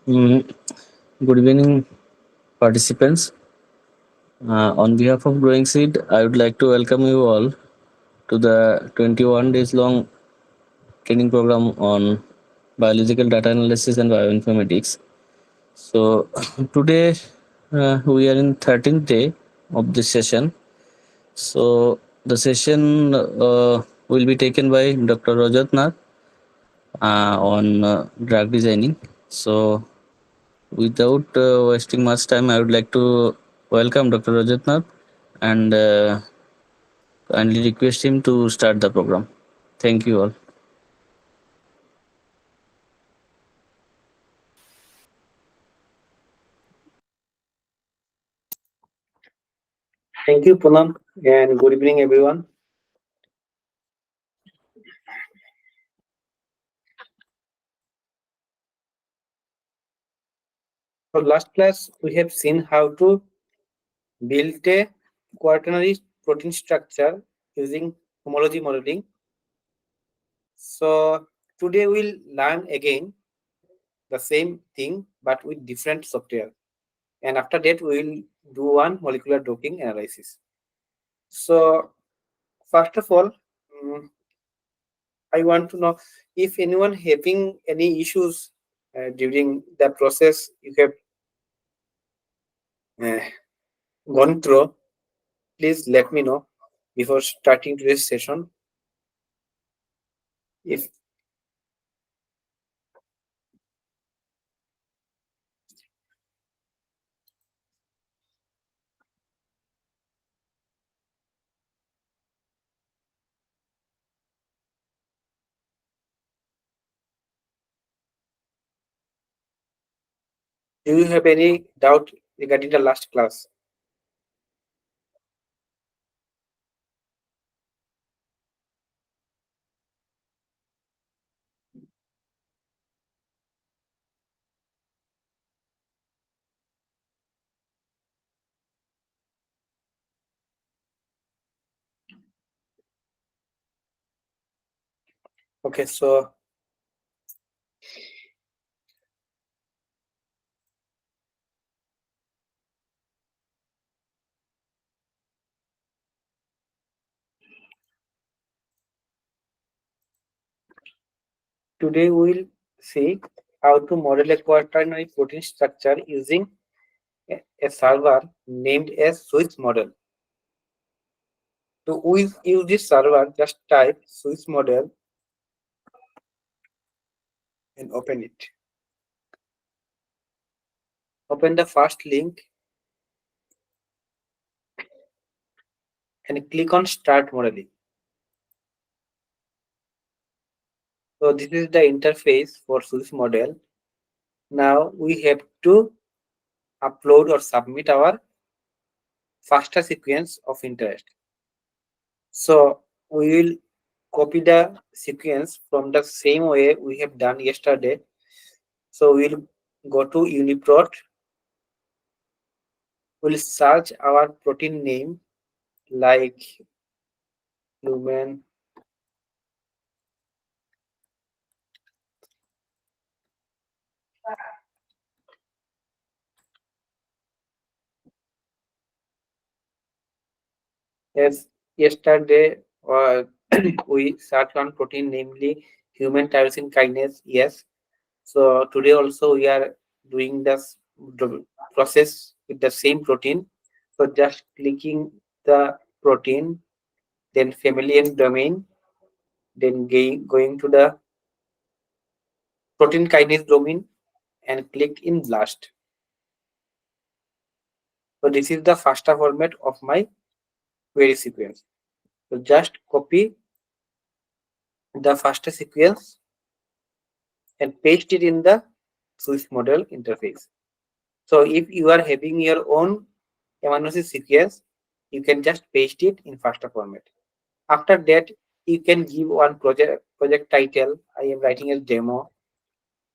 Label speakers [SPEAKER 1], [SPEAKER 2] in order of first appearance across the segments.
[SPEAKER 1] Mm, Good evening, participants. On behalf of Growing Seed, I would like to welcome you all to the 21 days long training program on biological data analysis and bioinformatics. So, today we are in 13th day of this session. So, the session will be taken by Dr. Rajat Nath on drug designing. So, without wasting much time, I would like to welcome Dr. Rajat Nath and kindly request him to start the program. Thank you all.
[SPEAKER 2] Thank you, Punam, and good evening, everyone. For last class, we have seen how to build a quaternary protein structure using homology modeling. So today we'll learn again the same thing but with different software. And after that, we will do one molecular docking analysis. So first of all, mm, I want to know if anyone having any issues during the process you have uh, gone through. Please let me know before starting today's session. If do you have any doubt regarding the last class? Okay, so today we'll see how to model a quaternary protein structure using a server named as Swiss model. To use this server, just type Swiss model and open it. Open the first link and click on Start Modeling. So this is the interface for Swiss model. Now we have to upload or submit our FASTA sequence of interest. So we will copy the sequence from the same way we have done yesterday. So we'll go to UniProt. We'll search our protein name like human as yesterday we searched on protein namely human tyrosine kinase. Yes. So today also we are doing this process with the same protein. So just clicking the protein, then family and domain, then going to the protein kinase domain and click in blast. So this is the FASTA format of my query sequence. So just copy the FASTA sequence and paste it in the Swiss model interface. So if you are having your own amino acid sequence, you can just paste it in FASTA format. After that, you can give one project title. I am writing as demo,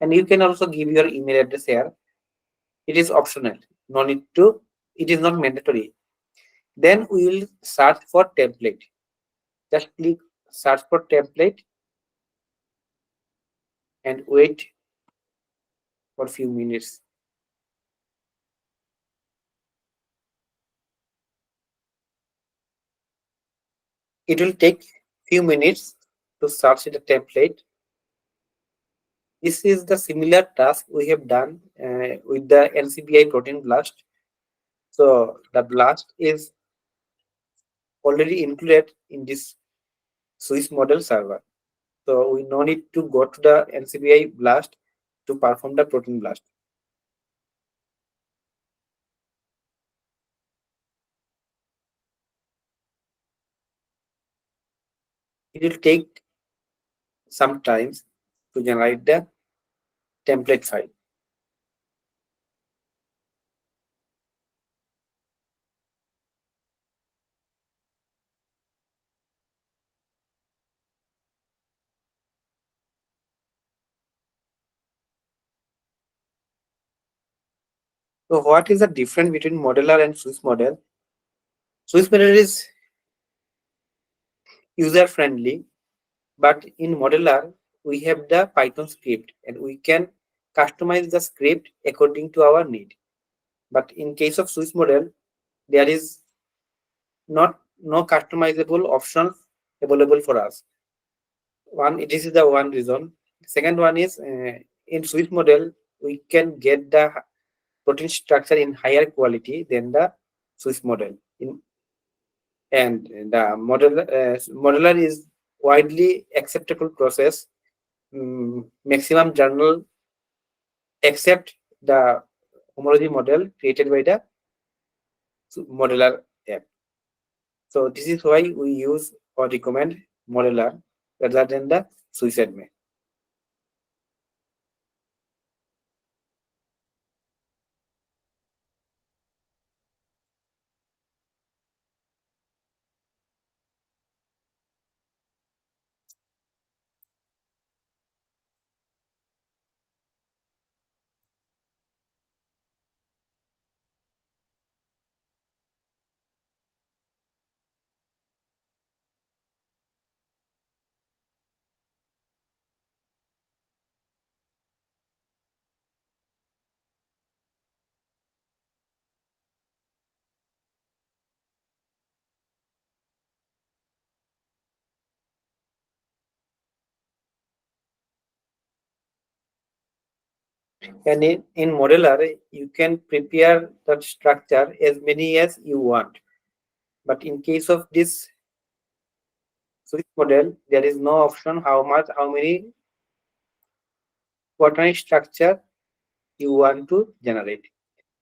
[SPEAKER 2] and you can also give your email address here. It is optional. No need to. It is not mandatory. Then we will search for template. Just click search for template and wait for few minutes. It will take few minutes to search the template. This is the similar task we have done with the NCBI protein blast. So the blast is already included in this Swiss model server. So we no need to go to the NCBI blast to perform the protein blast. It will take some time to generate the template file. So what is the difference between modeler and Swiss model? Swiss model is user friendly, but in modeler we have the Python script and we can customize the script according to our need. But in case of Swiss model, there is not no customizable options available for us. This is the one reason. Second one is in Swiss model we can get the protein structure in higher quality than the Swiss model. And the modeler is widely acceptable process. Maximum journal accept the homology model created by the modeler app. So this is why we use or recommend modeler rather than the Swiss admin. And in modeler, you can prepare the structure as many as you want. But in case of this Swiss model, there is no option how many quaternary structure you want to generate.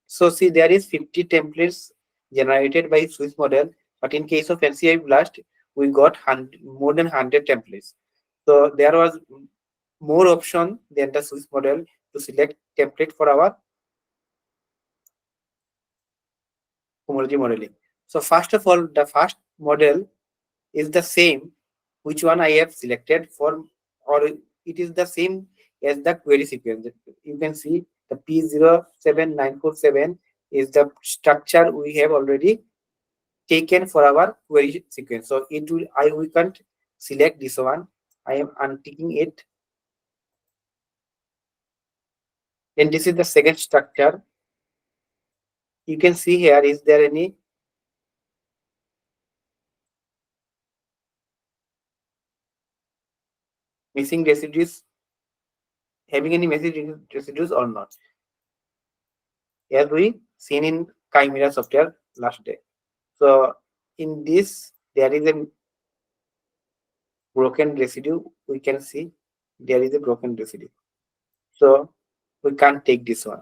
[SPEAKER 2] So see, there is 50 templates generated by Swiss model, but in case of LCI Blast, we got more than 100 templates. So there was more option than the Swiss model to select template for our homology modeling. So first of all, the first model is the same which one I have selected for, or it is the same as the query sequence. You can see the P07947 is the structure we have already taken for our query sequence. So it will we can't select this one. I am unticking it. Then this is the second structure. You can see here, is there any missing residues, having any missing residues or not? As we seen in Chimera software last day. So in this, there is a broken residue. We can see there is a broken residue. So we can't take this one.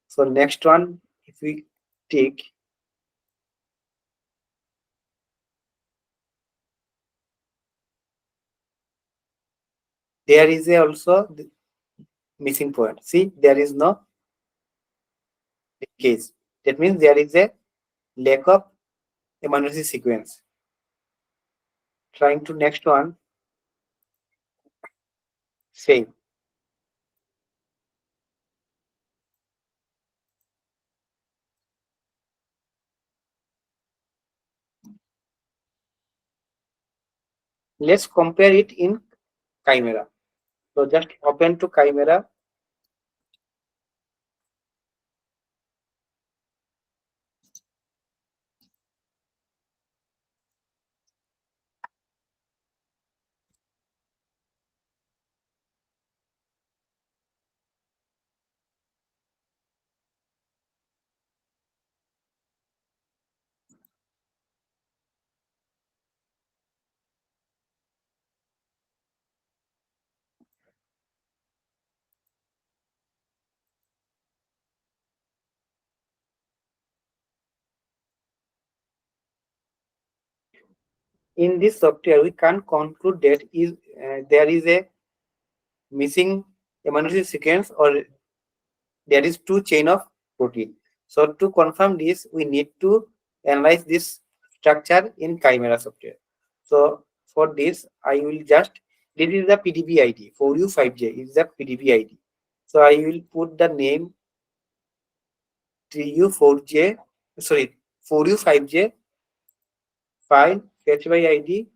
[SPEAKER 2] So next one, if we take, there is a also the missing point. See, there is no case. That means there is a lack of amino acid sequence. Trying to next one, same. Let's compare it in Chimera. So just open to Chimera. in this software we can't conclude that is there is a missing amino acid sequence or there is two chain of protein. So to confirm this we need to analyze this structure in chimera software. So for this I will just, this is the pdb id 4u5j is the pdb id. So I will put the name 3u4j, sorry, 4u5j file fetch by id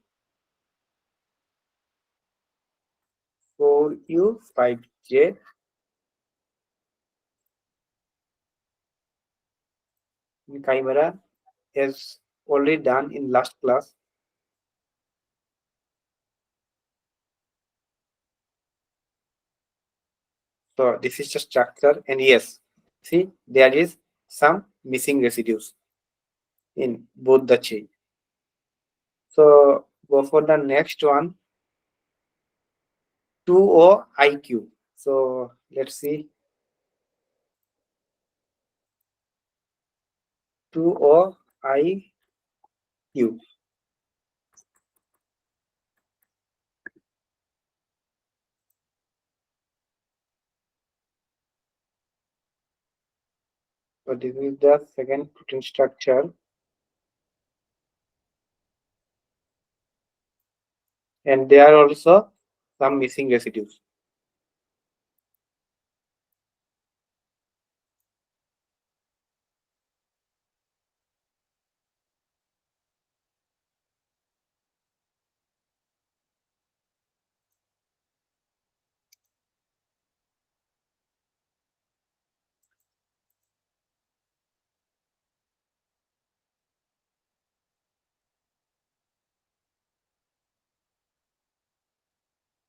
[SPEAKER 2] 4u5j in chimera as already done in last class. So this is the structure, and yes, see there is some missing residues in both the chain. So go for the next one, 2OIQ. So let's see 2OIQ. So this is the second protein structure, and there are also some missing residues.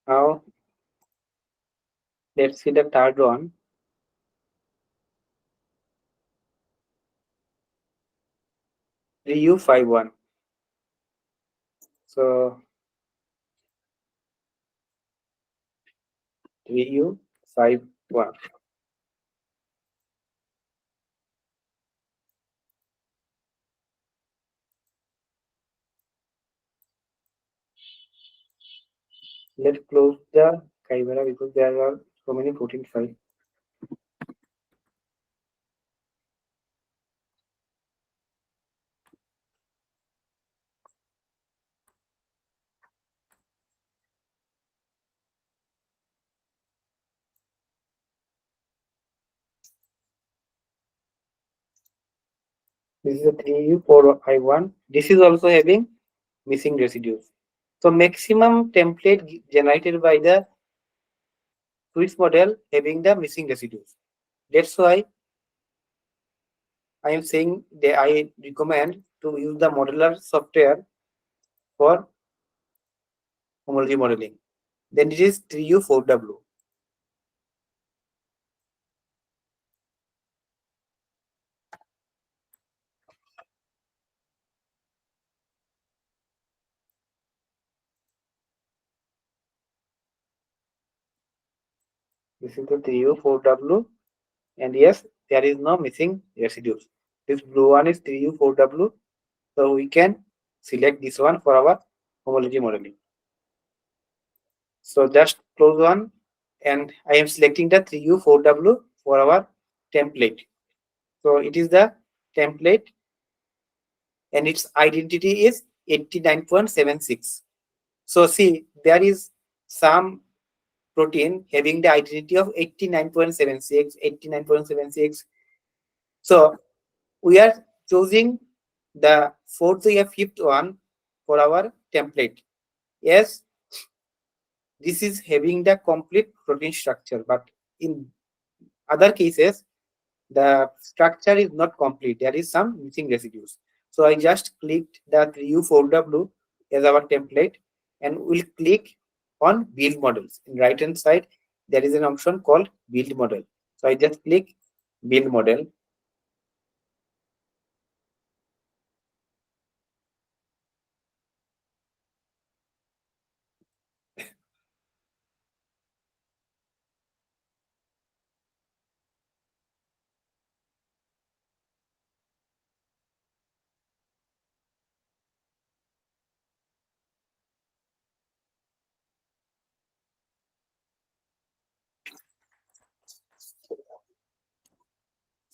[SPEAKER 2] Now let's see the third one, 3U51. So 3U51. Let's close the chimera because there are so many protein files. This is a 3U4I1. This is also having missing residues. So maximum template generated by the Swiss model having the missing residues. That's why I am saying that I recommend to use the modular software for homology modeling. Then it is 3U4W. This is the 3U4W, and yes, there is no missing residues. This blue one is 3U4W, so we can select this one for our homology modeling. So just close one, and I am selecting the 3U4W for our template. So it is the template, and its identity is 89.76. So see, there is some protein having the identity of 89.76, 89.76. So we are choosing the fourth or fifth one for our template. Yes, this is having the complete protein structure, but in other cases, the structure is not complete. There is some missing residues. So I just clicked the 3U4W as our template, and we'll click on build models. In right hand side, there is an option called build model. So I just click build model.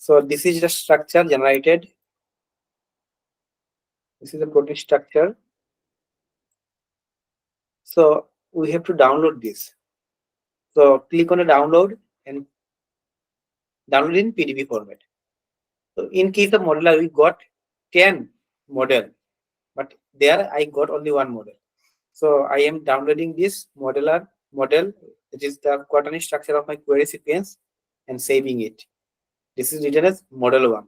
[SPEAKER 2] So this is the structure generated. This is the protein structure. So we have to download this. So click on a download and download in PDF format. So in case of modeler, we got 10 model, but there I got only one model. So I am downloading this modeler model, which is the quaternary structure of my query sequence, and saving it. This is written as model 1.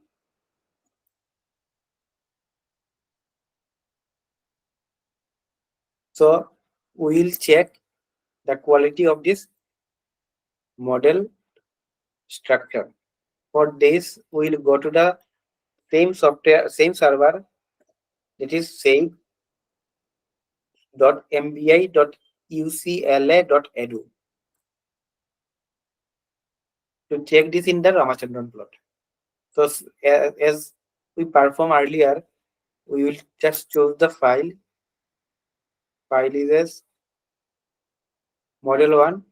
[SPEAKER 2] So we will check the quality of this model structure. For this, we will go to the same software, same server, that is save.mbi.ucla.edu, to check this in the Ramachandran plot. So as we performed earlier, we will just choose the file. File is as model 1,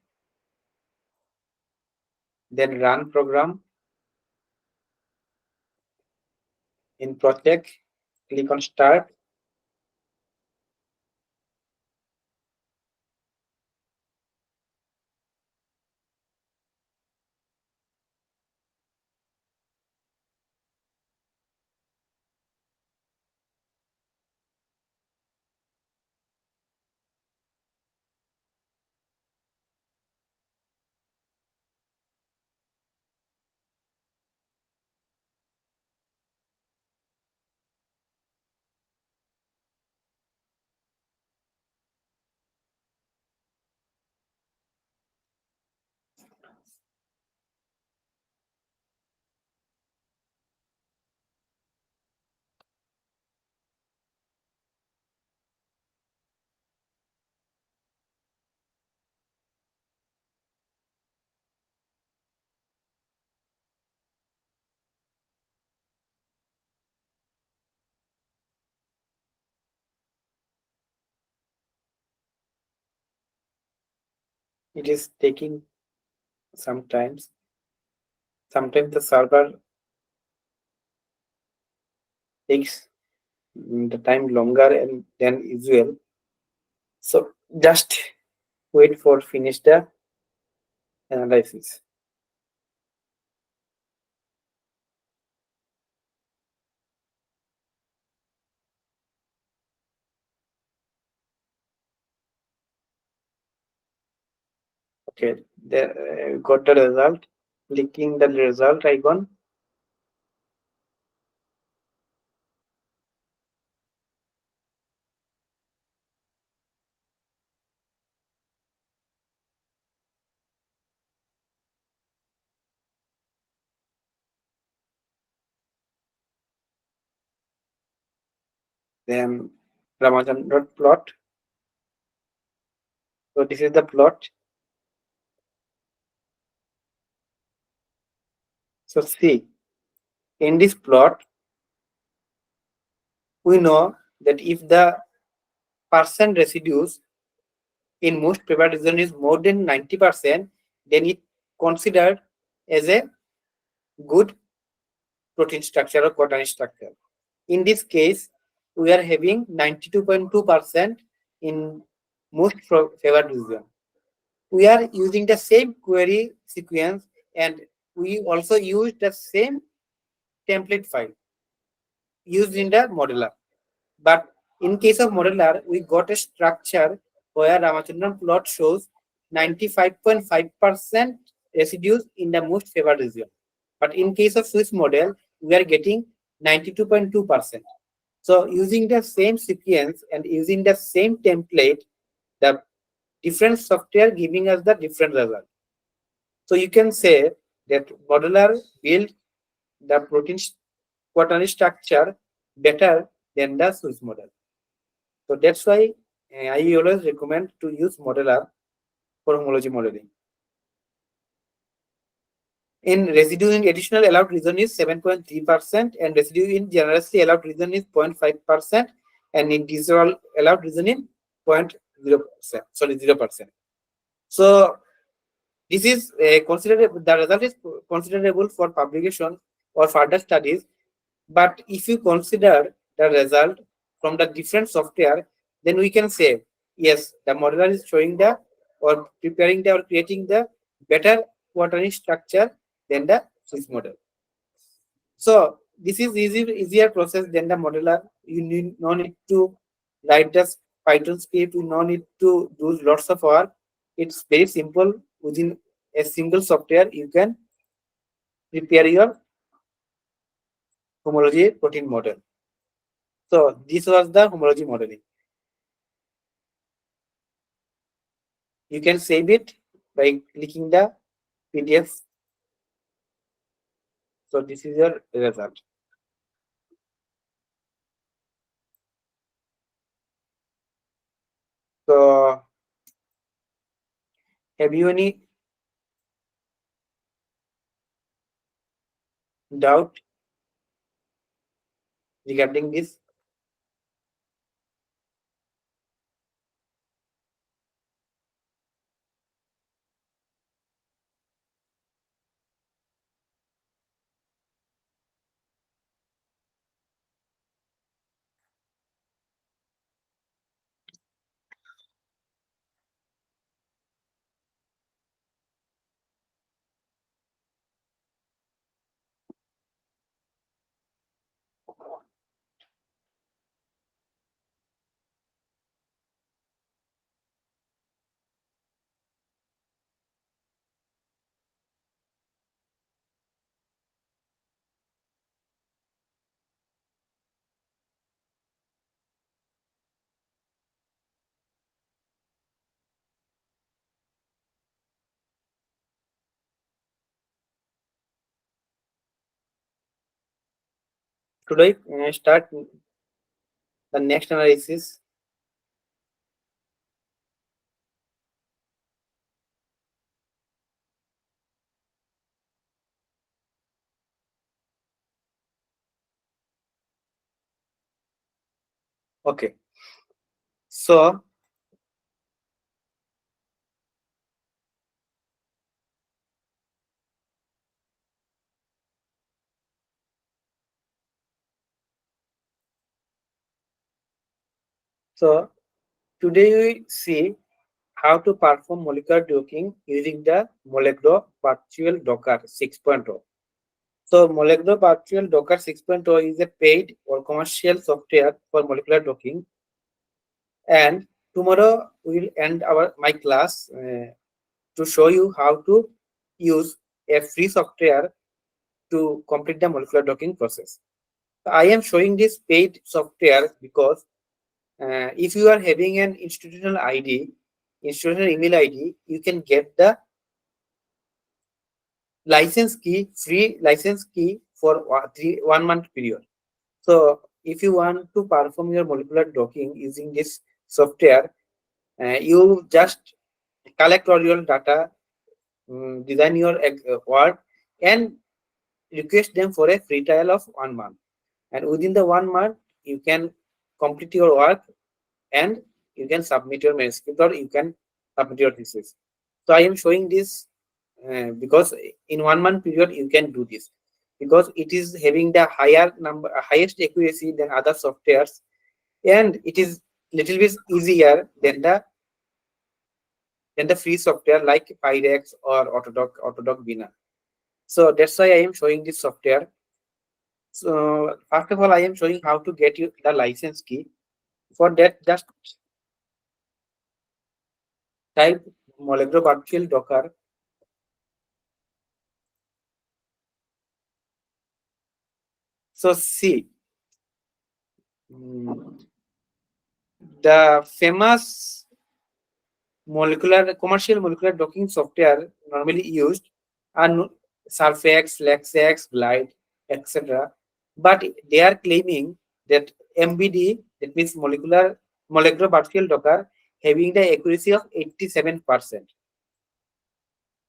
[SPEAKER 2] then run program. In project, click on start. It is taking sometimes. Sometimes the server takes the time longer and than usual. So just wait for finish the analysis. Okay, got the result. Clicking the result icon. Then Ramachandran plot. So this is the plot. So see, in this plot, we know that if the percent residues in most favored region is more than 90%, then it considered as a good protein structure or quaternary structure. In this case, we are having 92.2% in most favored region. We are using the same query sequence, and we also use the same template file used in the modeler. But in case of modeler, we got a structure where Ramachandran plot shows 95.5% residues in the most favored region. But in case of Swiss model, we are getting 92.2%. So using the same sequence and using the same template, the different software giving us the different result. So you can say that modeler build the protein quaternary structure better than the Swiss model. So that's why I always recommend to use modeler for homology modeling. In residue in additional allowed region is 7.3%, and residue in generously allowed region is 0.5%, and in disallowed allowed region is 0.0%. Sorry, 0%. So this is considerable. The result is considerable for publication or further studies. But if you consider the result from the different software, then we can say, yes, the modeler is showing the or preparing the or creating the better quadrant structure than the Swiss model. So this is easier process than the modeler. You need no need to write the Python script. You no need to do lots of work. It's very simple. Within a single software, you can prepare your homology protein model. So this was the homology modeling. You can save it by clicking the PDF. So this is your result. So have you any doubt regarding this? Today start the next analysis. Okay. So so today we see how to perform molecular docking using the Molecular Virtual Docker 6.0. So Molecular Virtual Docker 6.0 is a paid or commercial software for molecular docking. And tomorrow we'll end my class to show you how to use a free software to complete the molecular docking process. I am showing this paid software because if you are having an institutional ID, institutional email ID, you can get the license key, free license key for 1 month period. So if you want to perform your molecular docking using this software, you just collect all your data, design your work, and request them for a free trial of 1 month. And within the 1 month, you can complete your work and you can submit your manuscript or you can submit your thesis. So I am showing this because in 1 month period you can do this because it is having the highest accuracy than other softwares, and it is little bit easier than the free software like Pyrex or Autodoc Bina. So that's why I am showing this software. So first of all, I am showing how to get you the license key. For that, just type molecular virtual docker. So see, mm, the famous commercial molecular docking software normally used are Surfax, Lexex, Glide, etc. But they are claiming that MBD, that means molecular virtual docker, having the accuracy of 87%.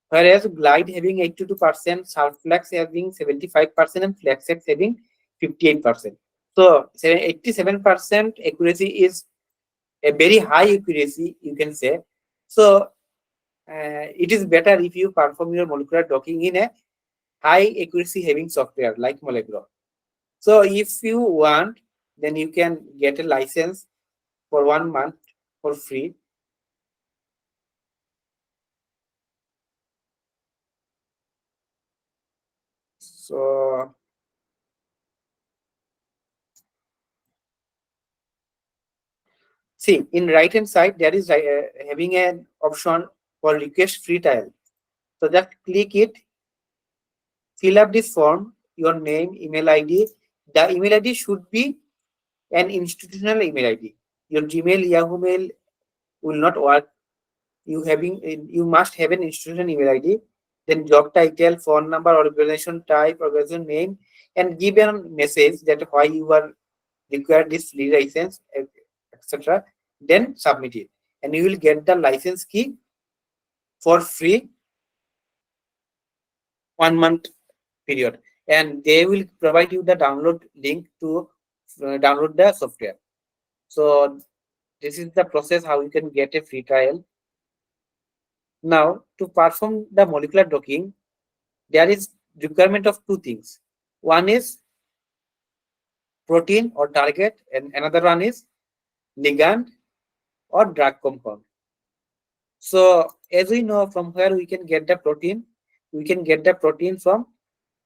[SPEAKER 2] Whereas Glide having 82%, Surflex having 75%, and Flexex having 58%. So 87% accuracy is a very high accuracy, you can say. So it is better if you perform your molecular docking in a high accuracy having software like molecular. So if you want, then you can get a license for 1 month for free. So see, in right hand side there is having an option for request free trial. So just click it, fill up this form, your name, email ID. The email ID should be an institutional email ID. Your Gmail, Yahoo Mail will not work. You must have an institutional email ID. Then job title, phone number, organization type, organization name, and give a message that why you are required this free license, etc. Then submit it, and you will get the license key for free 1 month period, and they will provide you the download link to download the software. So this is the process how you can get a free trial. Now to perform the molecular docking, there is requirement of two things. One is protein or target, and another one is ligand or drug compound. So as we know from where we can get the protein, we can get the protein from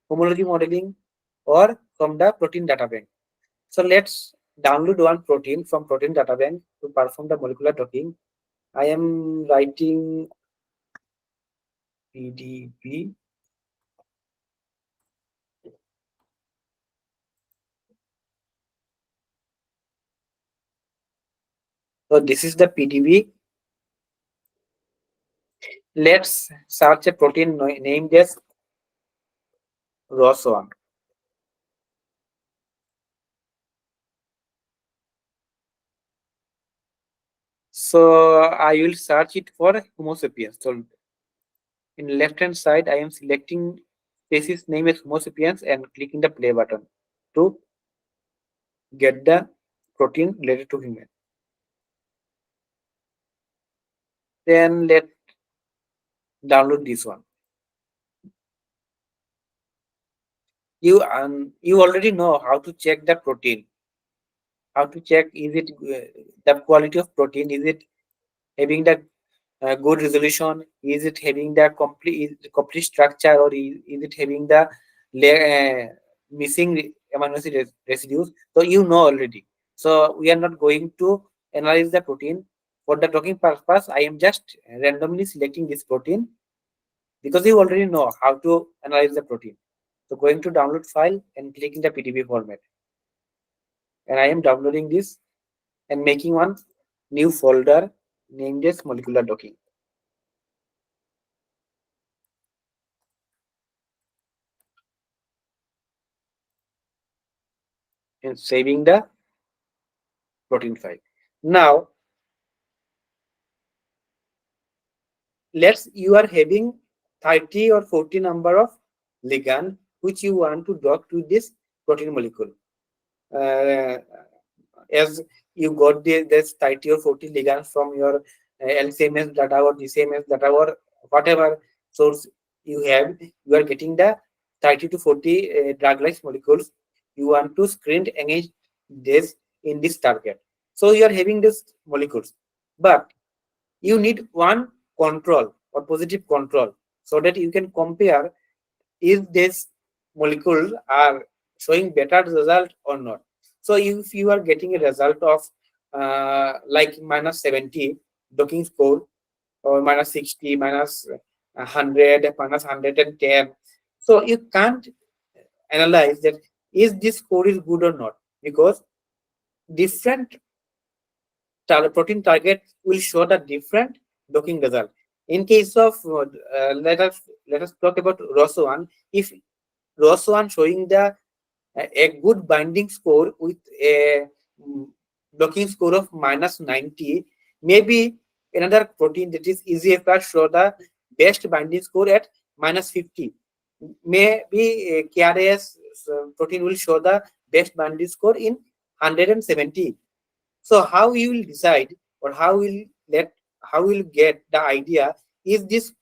[SPEAKER 2] homology modeling or from the protein data bank. So let's download one protein from protein data bank to perform the molecular docking. I am writing PDB. So this is the PDB. Let's search a protein named as ROS1. So I will search it for Homo sapiens. So in left hand side, I am selecting species name as Homo sapiens and clicking the play button to get the protein related to human. Then let download this one. You already know how to check the protein. How to check is it the quality of protein? Is it having the good resolution? Is it having the complete structure, or is it having the missing amino acid residues? So you know already. So we are not going to analyze the protein for the talking purpose. I am just randomly selecting this protein because you already know how to analyze the protein. So going to download file and clicking the PDB format, and I am downloading this and making one new folder named as molecular docking and saving the protein file. Now, let's you are having 30 or 40 number of ligand which you want to dock to this protein molecule. Uh, as you got this 30 or 40 ligands from your LCMS data or GCMS data or whatever source you have, you are getting the 30 to 40 drug-like molecules. You want to screen against this in this target. So you are having these molecules, but you need one control or positive control so that you can compare if this molecule are showing better result or not. So if you are getting a result of like minus 70 docking score, or minus 60, minus 100, minus 110, so you can't analyze that is this score is good or not, because different protein target will show the different docking result. In case of let us talk about ROS1. If ROS1 showing the a good binding score with a docking score of minus 90, maybe another protein that is EGFR show the best binding score at minus 50. Maybe a KRAS protein will show the best binding score in 170. So how you will decide, or how will get the idea, is this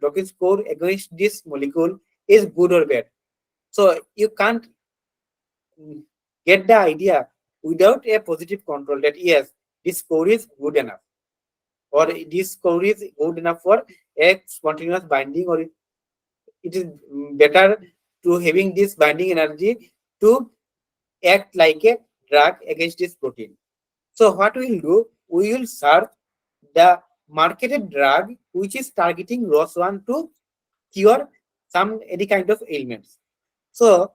[SPEAKER 2] docking score against this molecule is good or bad. So you can't get the idea without a positive control that yes, this score is good enough, or this score is good enough for a spontaneous binding, or it is better to having this binding energy to act like a drug against this protein. So what we will do, we will search the marketed drug which is targeting ROS1 to cure some any kind of ailments. So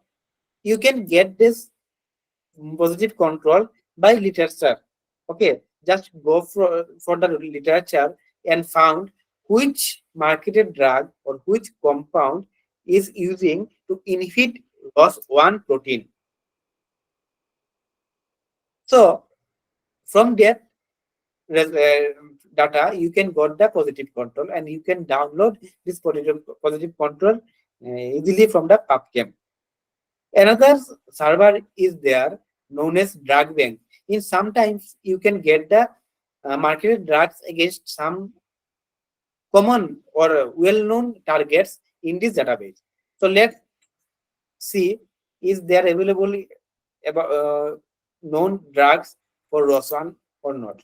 [SPEAKER 2] you can get this positive control by literature. Okay, just go for the literature and found which marketed drug or which compound is using to inhibit ROS1 protein. So from that data, you can got the positive control and you can download this positive control easily from the PubChem. Another server is there known as drug bank. In sometimes you can get the marketed drugs against some common or well-known targets in this database. So let's see is there available about known drugs for ROS1 or not.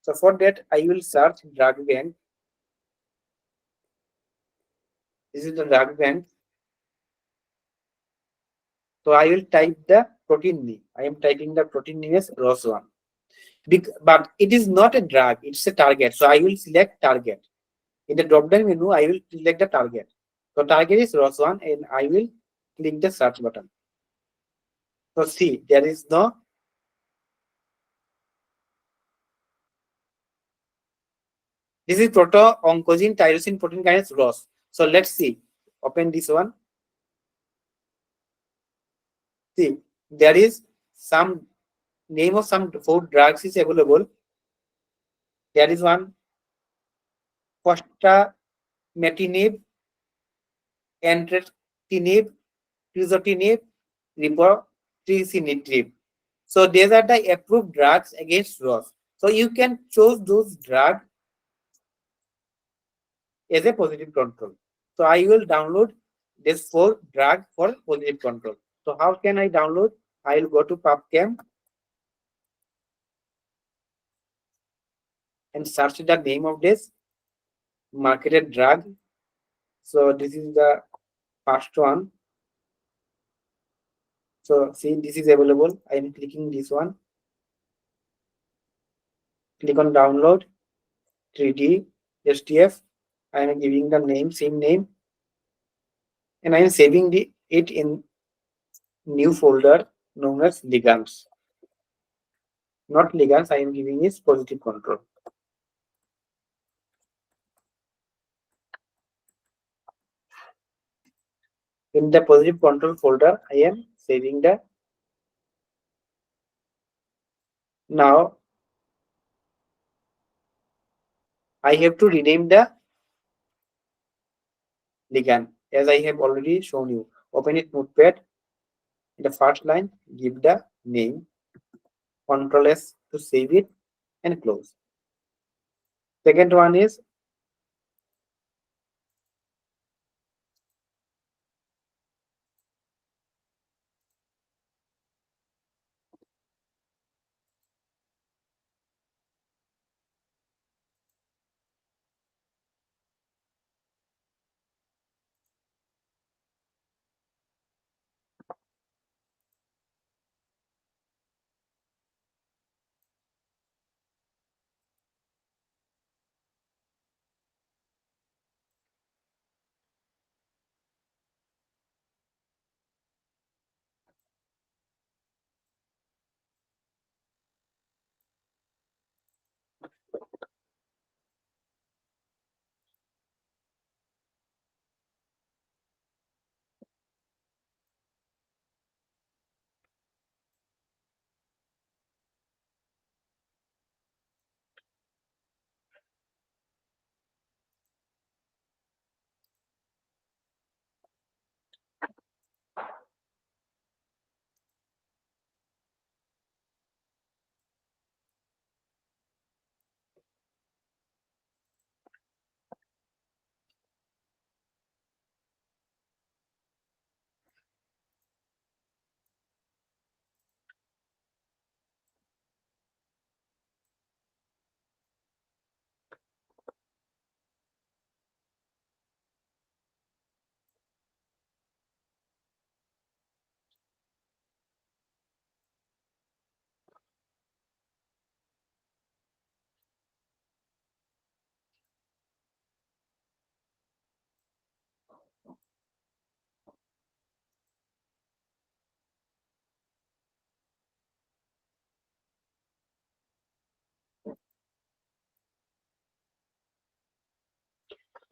[SPEAKER 2] So for that I will search drug bank. This is the drug bank. So I will type the protein name. I am typing the protein name as ROS1. But it is not a drug, it's a target. So I will select target. In the drop down menu, I will select the target. So target is ROS1 and I will click the search button. So see, there is no, this is proto-oncogene tyrosine protein kinase ROS. So let's see, open this one. See, there is some name of some four drugs is available. There is one fostamatinib, entrectinib, crizotinib, ribotrigine. So these are the approved drugs against ROS. So you can choose those drugs as a positive control. So I will download this four drug for positive control. So how can I download? I will go to PubChem and search the name of this marketed drug. So this is the first one. So see, this is available. I am clicking this one. Click on download 3D STF. I am giving the name, same name, and I am saving it in new folder known as ligands. Not ligands, I am giving is positive control. In the positive control folder, I am saving the. Now I have to rename the ligand as I have already shown you. Open it notepad. In the first line, give the name, Control S to save it and close. Second one is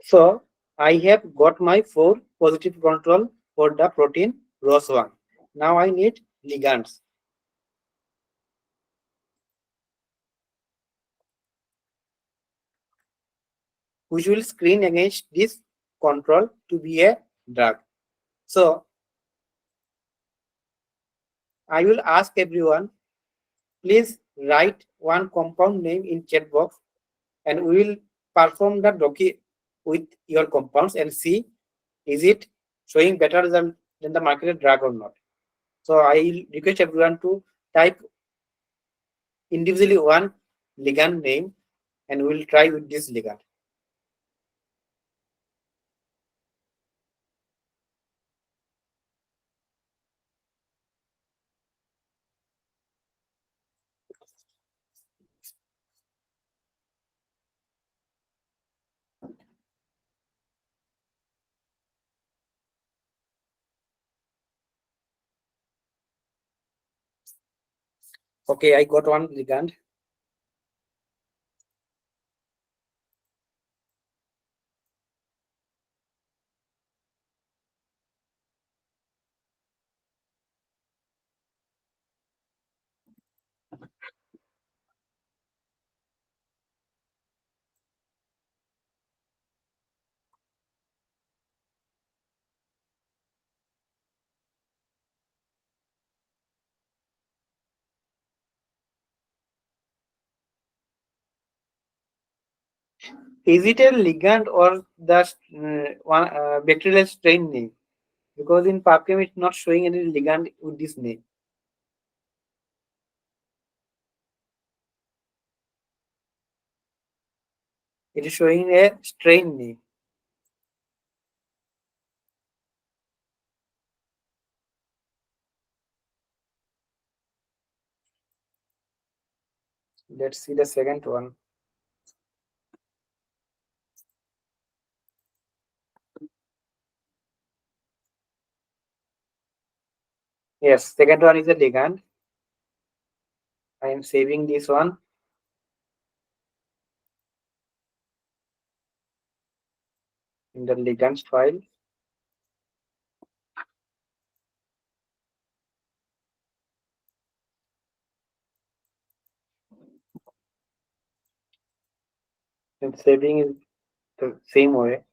[SPEAKER 2] So I have got my 4 positive control for the protein ROS1. Now I need ligands, which will screen against this control to be a drug. So I will ask everyone, please write one compound name in chat box and we will perform the doki with your compounds and see is it showing better than the marketed drug or not. So I request everyone to type individually one ligand name and we'll try with this ligand. Okay, I got one ligand. Is it a ligand or the one bacterial strain name? Because in PubChem it's not showing any ligand with this name. It is showing a strain name. Let's see the second one. Yes, second one is a ligand. I am saving this one in the ligands file. And saving is the same way.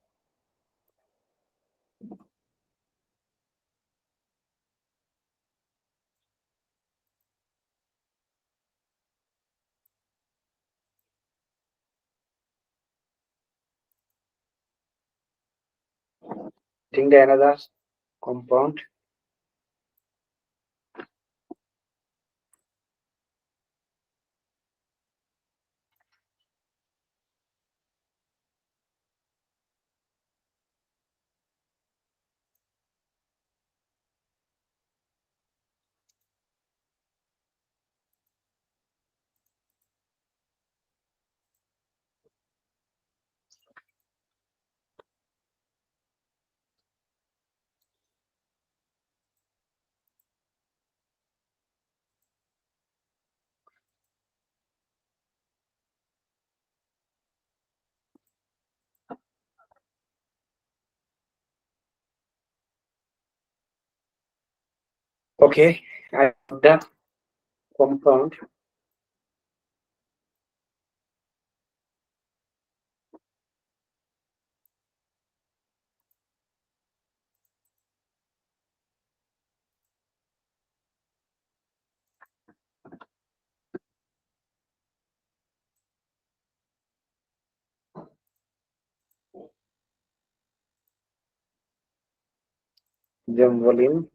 [SPEAKER 2] Getting the another compound. Okay, I got the compound. Gemvolin.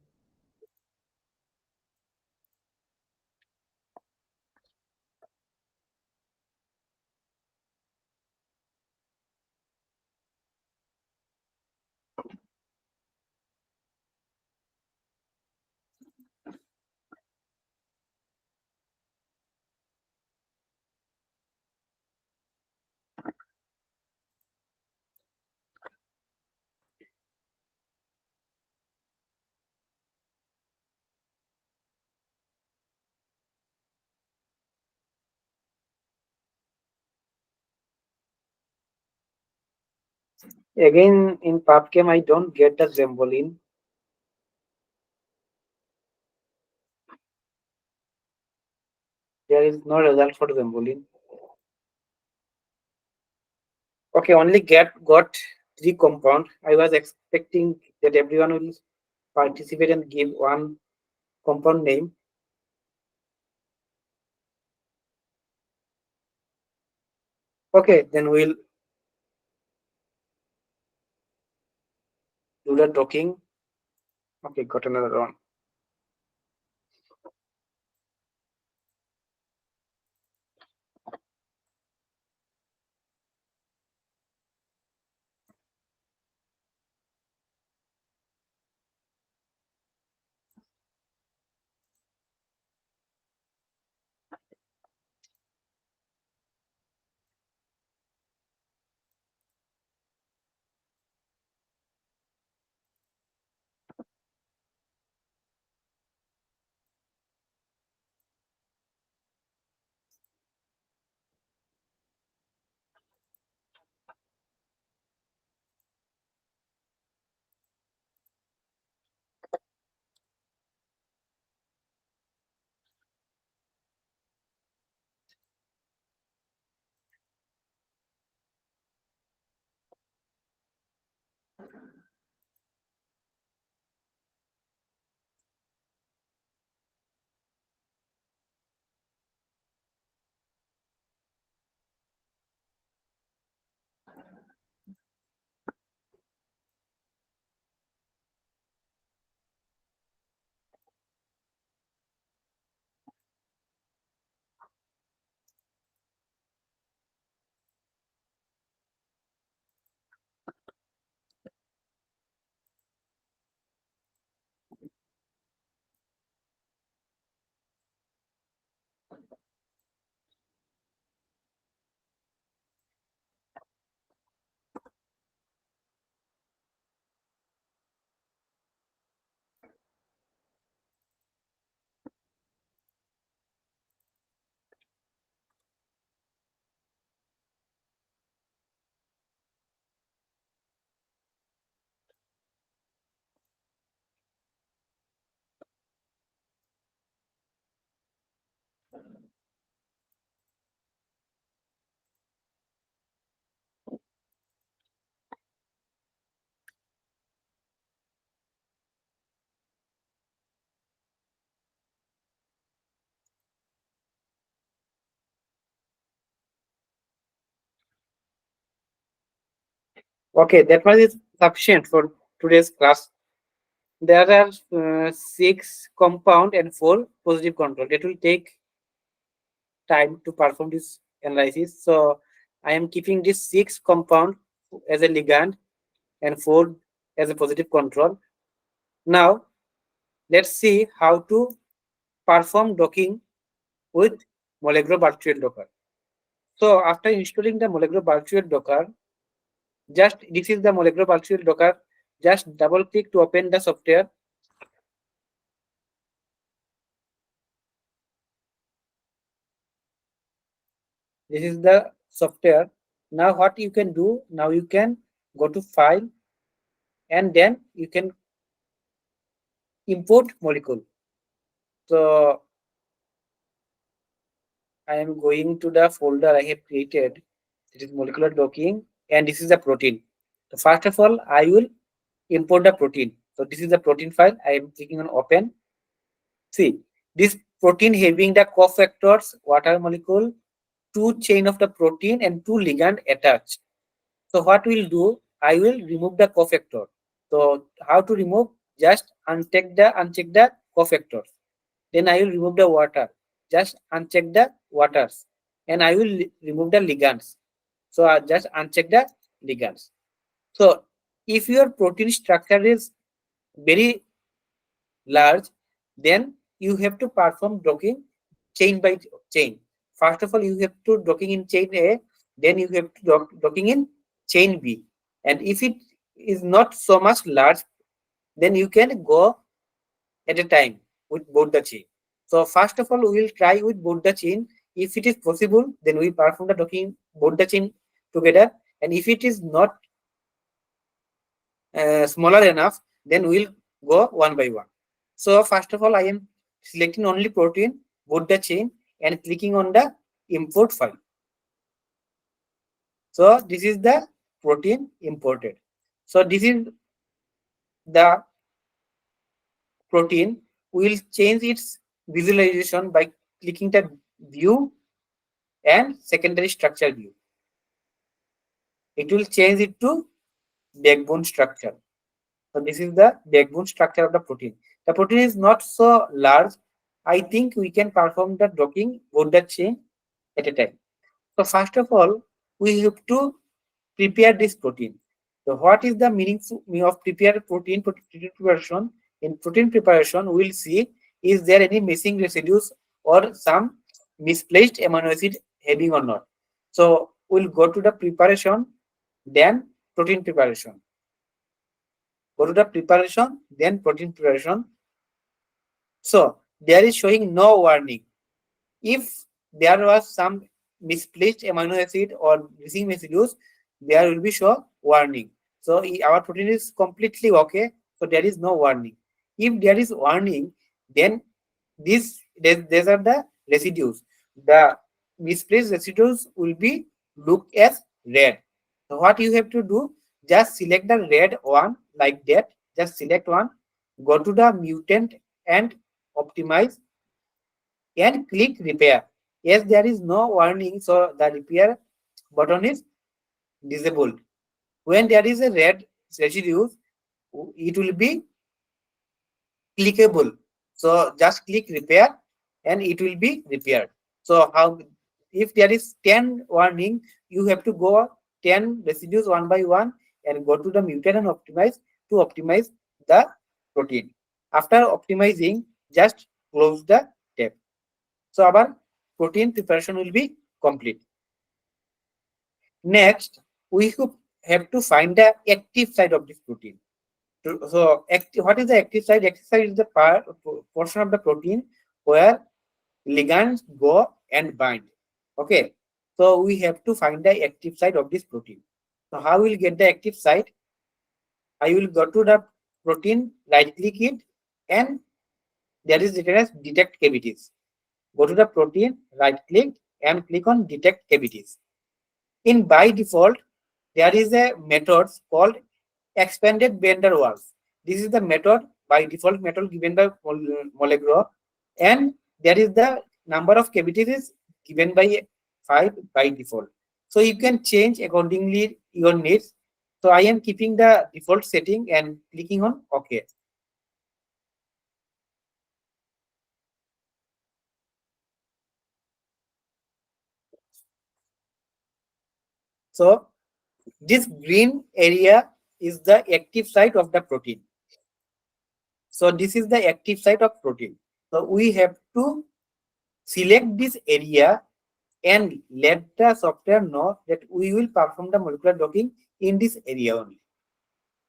[SPEAKER 2] Again, in PubChem, I don't get the Zambolin. There is no result for Zambolin. Okay, only got three compound. I was expecting that everyone will participate and give one compound name. Okay, then we'll do the talking. Okay, got another one. Okay, that was is sufficient for today's class. There are six compound and four positive control. It will take time to perform this analysis. So I am keeping this six compound as a ligand and four as a positive control. Now let's see how to perform docking with molecular virtual docker. So after installing the molecular virtual docker, just this is the molecular virtual docker. Just double click to open the software. This is the software. Now what you can do, now you can go to file and then you can import molecule. So I am going to the folder I have created. It is molecular docking and this is the protein. So first of all, I will import the protein. So this is the protein file. I am clicking on open. See, this protein having the cofactors, water molecule, two chain of the protein and two ligand attached. So what we'll do, I will remove the cofactor. So how to remove? Just uncheck the cofactors. Then I will remove the water. Just uncheck the waters. And I will remove the ligands. So I just uncheck the ligands. So if your protein structure is very large, then you have to perform docking chain by chain. First of all, you have to docking in chain A, then you have to docking in chain B. And if it is not so much large, then you can go at a time with both the chain. So first of all, we will try with both the chain. If it is possible, then we perform the docking both the chain together. And if it is not smaller enough, then we'll go one by one. So first of all, I am selecting only protein, boot the chain, and clicking on the import file. So this is the protein imported. So this is the protein. We'll change its visualization by clicking the view and secondary structure view. It will change it to backbone structure. So this is the backbone structure of the protein. The protein is not so large. I think we can perform the docking both the chain at a time. So first of all, we have to prepare this protein. So what is the meaning of prepare protein preparation? In protein preparation, we'll see is there any missing residues or some misplaced amino acid having or not. So we'll go to the preparation, then protein preparation. Go to the preparation, then protein preparation. So there is showing no warning. If there was some misplaced amino acid or missing residues, there will be show warning. So our protein is completely okay. So there is no warning. If there is warning, then these are the residues. The misplaced residues will be looked as red. So what you have to do, just select the red one like that. Just select one, go to the mutant and optimize and click repair. Yes, there is no warning, so the repair button is disabled. When there is a red residue, it will be clickable. So just click repair and it will be repaired. So how if there is 10 warning, you have to go 10 residues one by one and go to the mutant and optimize to optimize the protein. After optimizing, just close the tab. So our protein preparation will be complete. Next, we have to find the active site of this protein. So, what is the active site? Active site is the portion of the protein where ligands go and bind. Okay. So, we have to find the active site of this protein. So, how will get the active site? I will go to the protein, right click it, and there is written as detect cavities. Go to the protein, right click, and click on detect cavities. In by default, there is a method called expanded Bender walls. This is the method by default method given by Molegro, and there is the number of cavities is given by 5 by default. So you can change accordingly your needs. So I am keeping the default setting and clicking on OK. So this green area is the active site of the protein. So this is the active site of protein. So we have to select this area and let the software know that we will perform the molecular docking in this area only.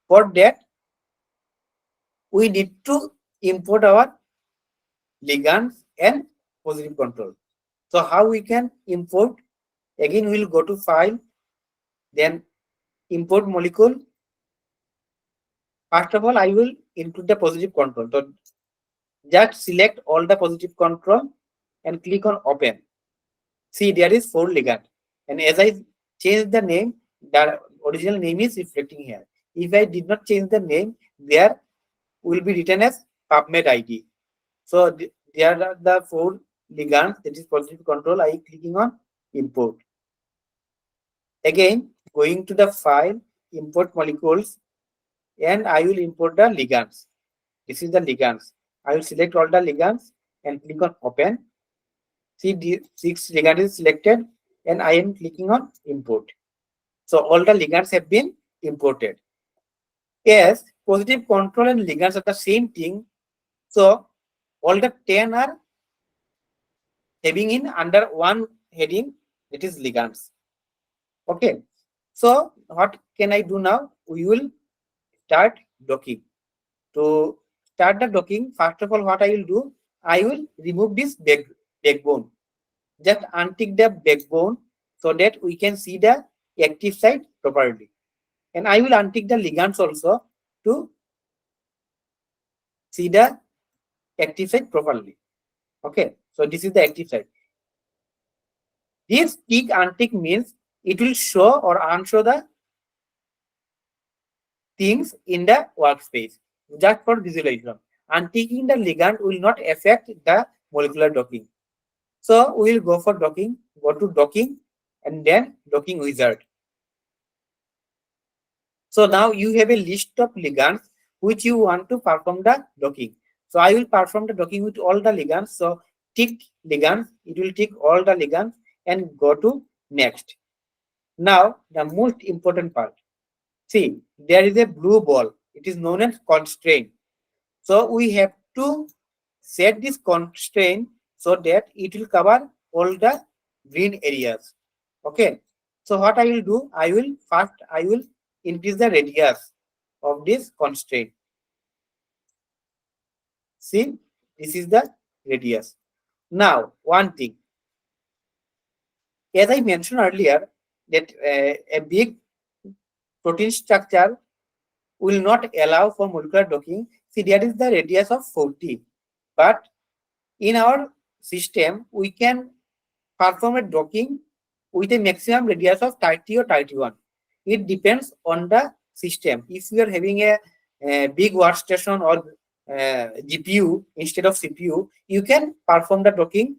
[SPEAKER 2] For that, we need to import our ligands and positive control. So how we can import? Again, we'll go to file, then import molecule. First of all, I will include the positive control. So just select all the positive control and click on open. See, there is 4 ligand. And as I change the name, the original name is reflecting here. If I did not change the name, there will be written as PubMed ID. So there are the 4 ligands, that is positive control. I clicking on import. Again, going to the file, import molecules, and I will import the ligands. This is the ligands. I will select all the ligands and click on open. See, the 6 ligands is selected and I am clicking on import. So all the ligands have been imported. Yes, positive control and ligands are the same thing. So all the 10 are having in under one heading, it is ligands. Okay. So what can I do now? We will start docking. To start the docking, first of all, what I will do, I will remove this backbone. Just untick the backbone so that we can see the active site properly. And I will untick the ligands also. to see the active site properly. Okay, so this is the active site. This tick untick means it will show or unshow the things in the workspace just for visualization. Unticking the ligand will not affect the molecular docking. So we will go for docking, go to docking, and then docking wizard. So now you have a list of ligands which you want to perform the docking. So I will perform the docking with all the ligands. So tick ligands, it will tick all the ligands and go to next. Now the most important part. See, there is a blue ball. It is known as constraint. So we have to set this constraint so that it will cover all the green areas. Okay. So what I will do, I will increase the radius of this constraint. See, this is the radius. Now, one thing, as I mentioned earlier, that a big protein structure will not allow for molecular docking. See, there is the radius of 40, but in our system, we can perform a docking with a maximum radius of 30 or 31. It depends on the system. If you are having a big workstation or GPU instead of CPU, you can perform the docking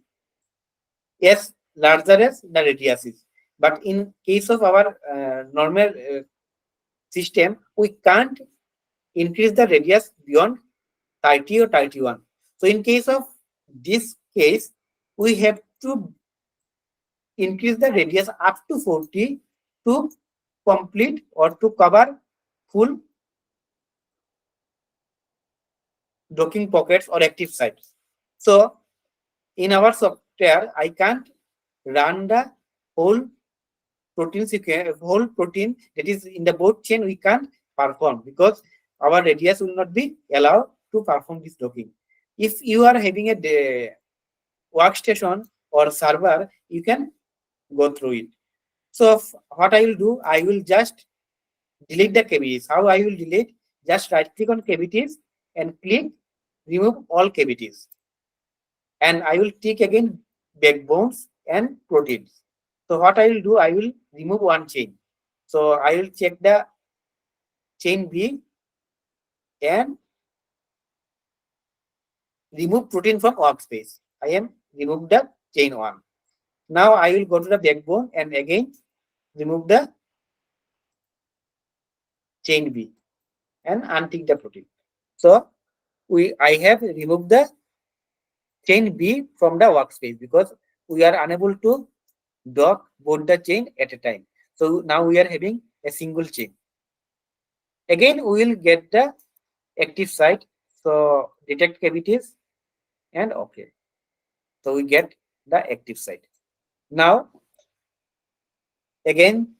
[SPEAKER 2] as larger as the radius is. But in case of our normal system, we can't increase the radius beyond 30 or 31. So in case of this case, we have to increase the radius up to 40 to complete or to cover full docking pockets or active sites. So in our software, I can't run the whole protein sequence, whole protein that is in the board chain, we can't perform because our radius will not be allowed to perform this docking. If you are having a workstation or server, you can go through it. So what I will do, I will just delete the cavities. How I will delete? Just right click on cavities and click remove all cavities. And I will tick again backbones and proteins. So what I will do, I will remove one chain. So I will check the chain B and remove protein from workspace. I am remove the chain 1. Now I will go to the backbone and again remove the chain B and untick the protein. So I have removed the chain B from the workspace because we are unable to dock both the chain at a time. So now we are having a single chain. Again, we will get the active site. So detect cavities and okay. So we get the active site. Now again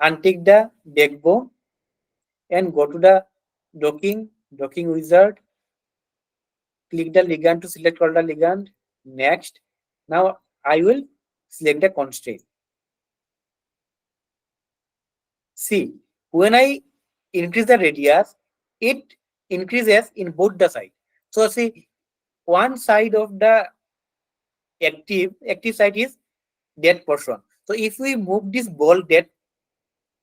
[SPEAKER 2] untick the backbone and go to the docking wizard. Click the ligand to select all the ligand. Next. Now I will select the constraint. See, when I increase the radius, it increases in both the sides. So see, one side of the active side is that portion. So if we move this ball that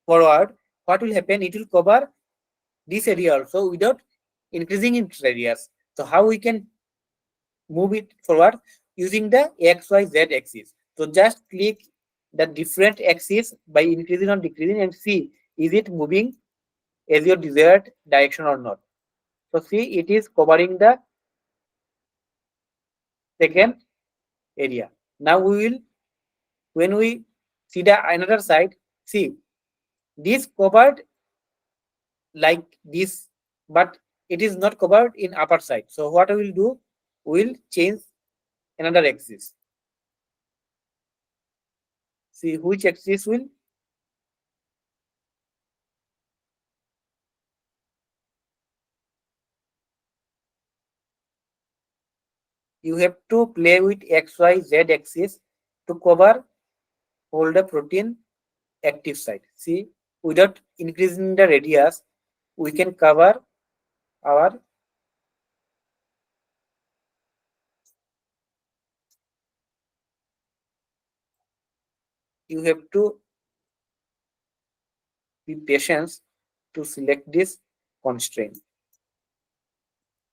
[SPEAKER 2] forward, what will happen? It will cover this area also without increasing its radius. So how we can move it forward? Using the XYZ axis. So just click the different axis by increasing or decreasing and see is it moving as your desired direction or not. So see, it is covering the second area. Now we will, when we see the another side, see this covered like this, but it is not covered in upper side. So what we will do, we will change another axis. See which axis will you have to play with XYZ axis to cover all the protein active site. See, without increasing the radius, we can cover our you have to be patient to select this constraint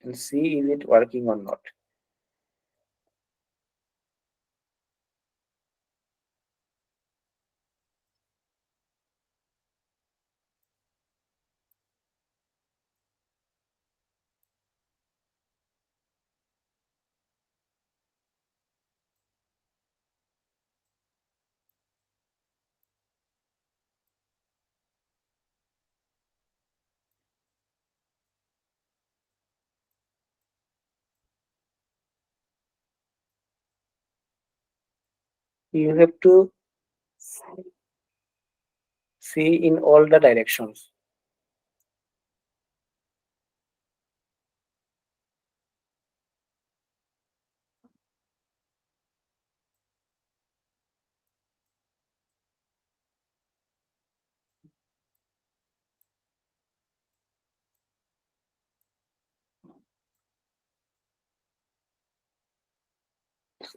[SPEAKER 2] and see is it working or not. You have to see in all the directions.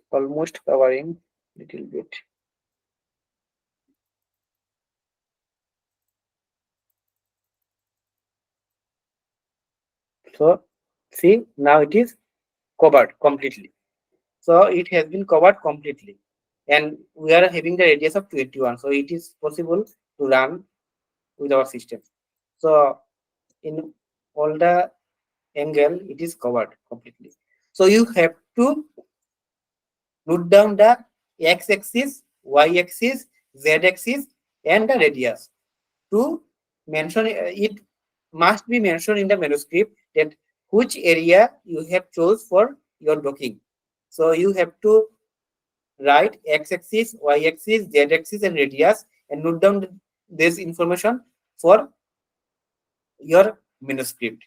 [SPEAKER 2] Almost covering little bit. So see now it is covered completely. So it has been covered completely. And we are having the radius of 21. So it is possible to run with our system. So in all the angle, it is covered completely. So you have to note down the x-axis, y-axis, z-axis, and the radius. To mention it must be mentioned in the manuscript that which area you have chose for your docking. So you have to write x-axis, y-axis, z-axis, and radius, and note down this information for your manuscript.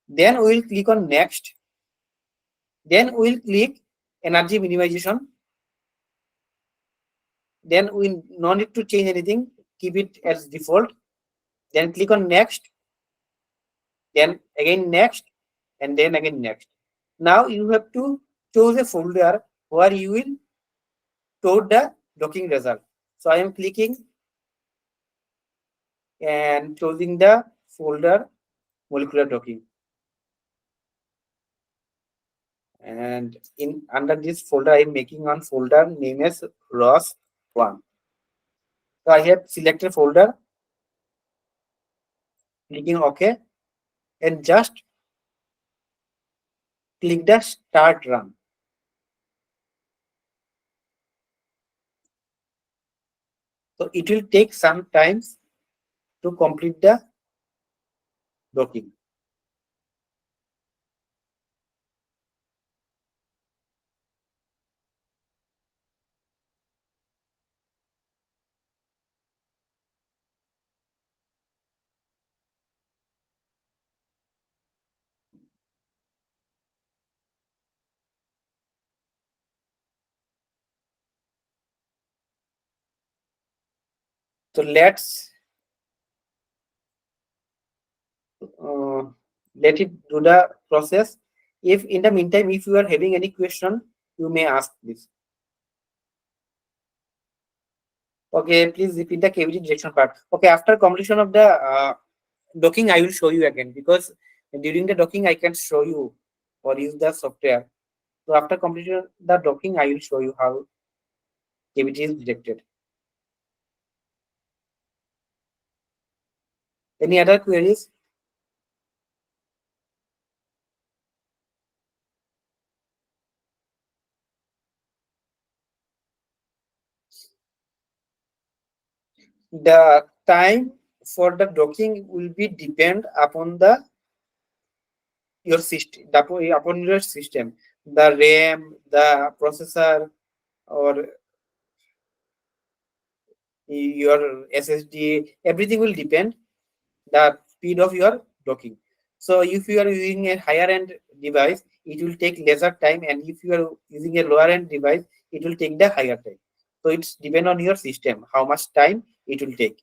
[SPEAKER 2] Then we will click on next. Then we will click energy minimization. Then we no need to change anything. Keep it as default. Then click on next. Then again next, and then again next. Now you have to choose a folder where you will store the docking result. So I am clicking and choosing the folder molecular docking. And in under this folder, I am making one folder name as ROS1. So I have selected folder, clicking OK, and just click the start run. So it will take some time to complete the docking. So uh, let it do the process. If in the meantime, if you are having any question, you may ask this. Okay, please repeat the cavity direction part. Okay, after completion of the docking, I will show you again, because during the docking I can show you or use the software. So after completion the docking, I will show you how cavity is detected. Any other queries? The time for the docking will be depend upon the your system, upon your system, the RAM, the processor, or your SSD. Everything will depend the speed of your docking. So if you are using a higher end device, it will take lesser time, and if you are using a lower end device, it will take the higher time. So it's depend on your system how much time it will take.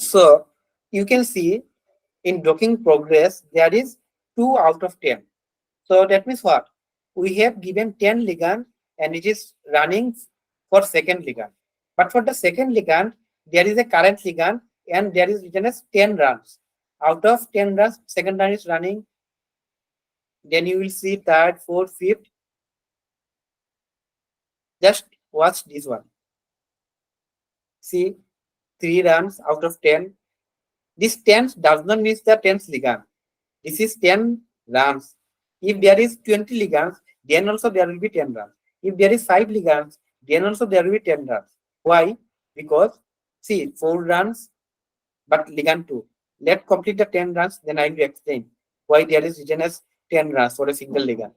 [SPEAKER 2] So you can see in docking progress there is 2 out of 10. So that means what? We have given 10 ligand and it is running for second ligand. But for the second ligand, there is a current ligand and there is written as 10 runs. Out of 10 runs, second run is running. Then you will see third, fourth, fifth. Just watch this one. See, 3 runs out of 10. This 10 does not mean the 10th ligand. This is 10 runs. If there is 20 ligands, then also there will be 10 runs. If there is 5 ligands, then also there will be 10 runs. Why? Because, see, 4 runs, but ligand 2. Let's complete the 10 runs, then I will explain why there is written as 10 runs for a single ligand.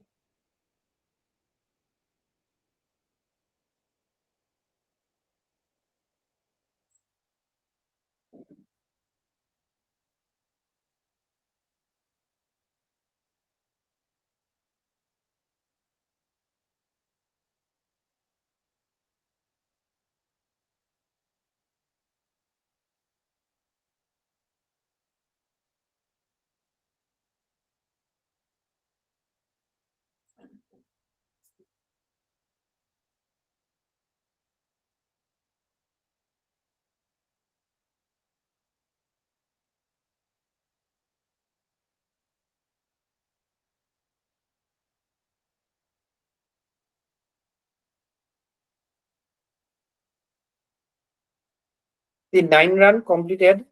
[SPEAKER 2] The 9 run completed,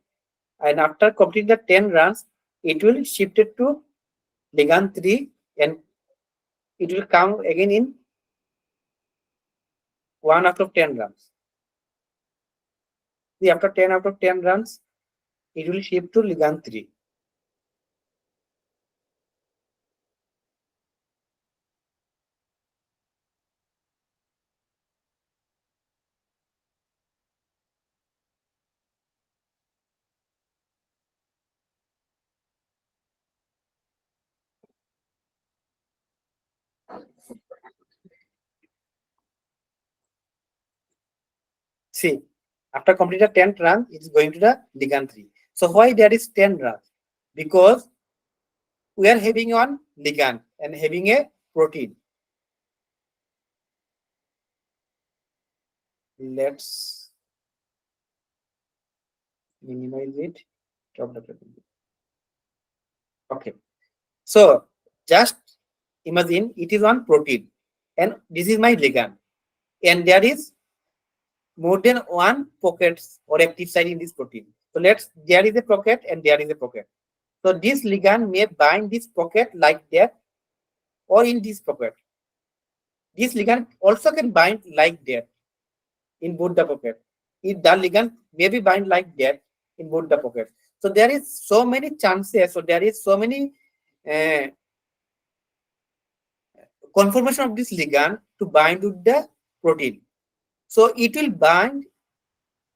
[SPEAKER 2] and after completing the 10 runs, it will shift it to ligand 3 and it will come again in 1 out of 10 runs. See, after 10 out of 10 runs, it will shift to ligand 3. See, after completing the 10th run, it is going to the ligand 3. So why there is 10 runs? Because we are having one ligand and having a protein. Let's minimize it. Stop the protein. Okay. So just imagine it is one protein and this is my ligand. And there is more than one pockets or active site in this protein. So there is a pocket and there is a pocket. So this ligand may bind this pocket like that or in this pocket. This ligand also can bind like that in both the pocket. If the ligand may be bind like that in both the pockets. So there is so many chances, so there is so many uh, conformation of this ligand to bind with the protein. So it will bind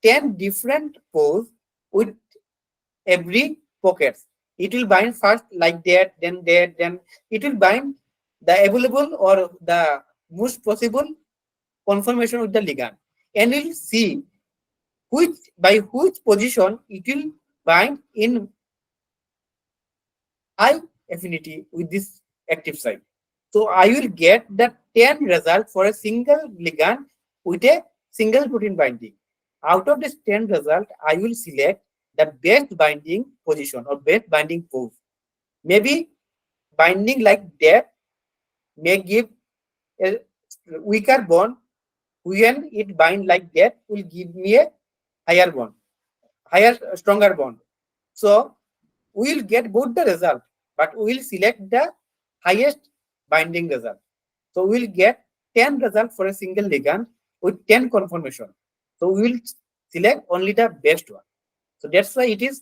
[SPEAKER 2] 10 different pores with every pocket. It will bind first like that, then it will bind the available or the most possible conformation with the ligand. And we'll see by which position it will bind in high affinity with this active site. So I will get the 10 result for a single ligand with a single protein binding. Out of this 10 result, I will select the best binding position or best binding pose. Maybe binding like that may give a weaker bond. When it bind like that will give me a higher bond, higher, stronger bond. So we will get both the result, but we will select the highest binding result. So we will get 10 result for a single ligand with 10 conformation. So we will select only the best one. So that's why it is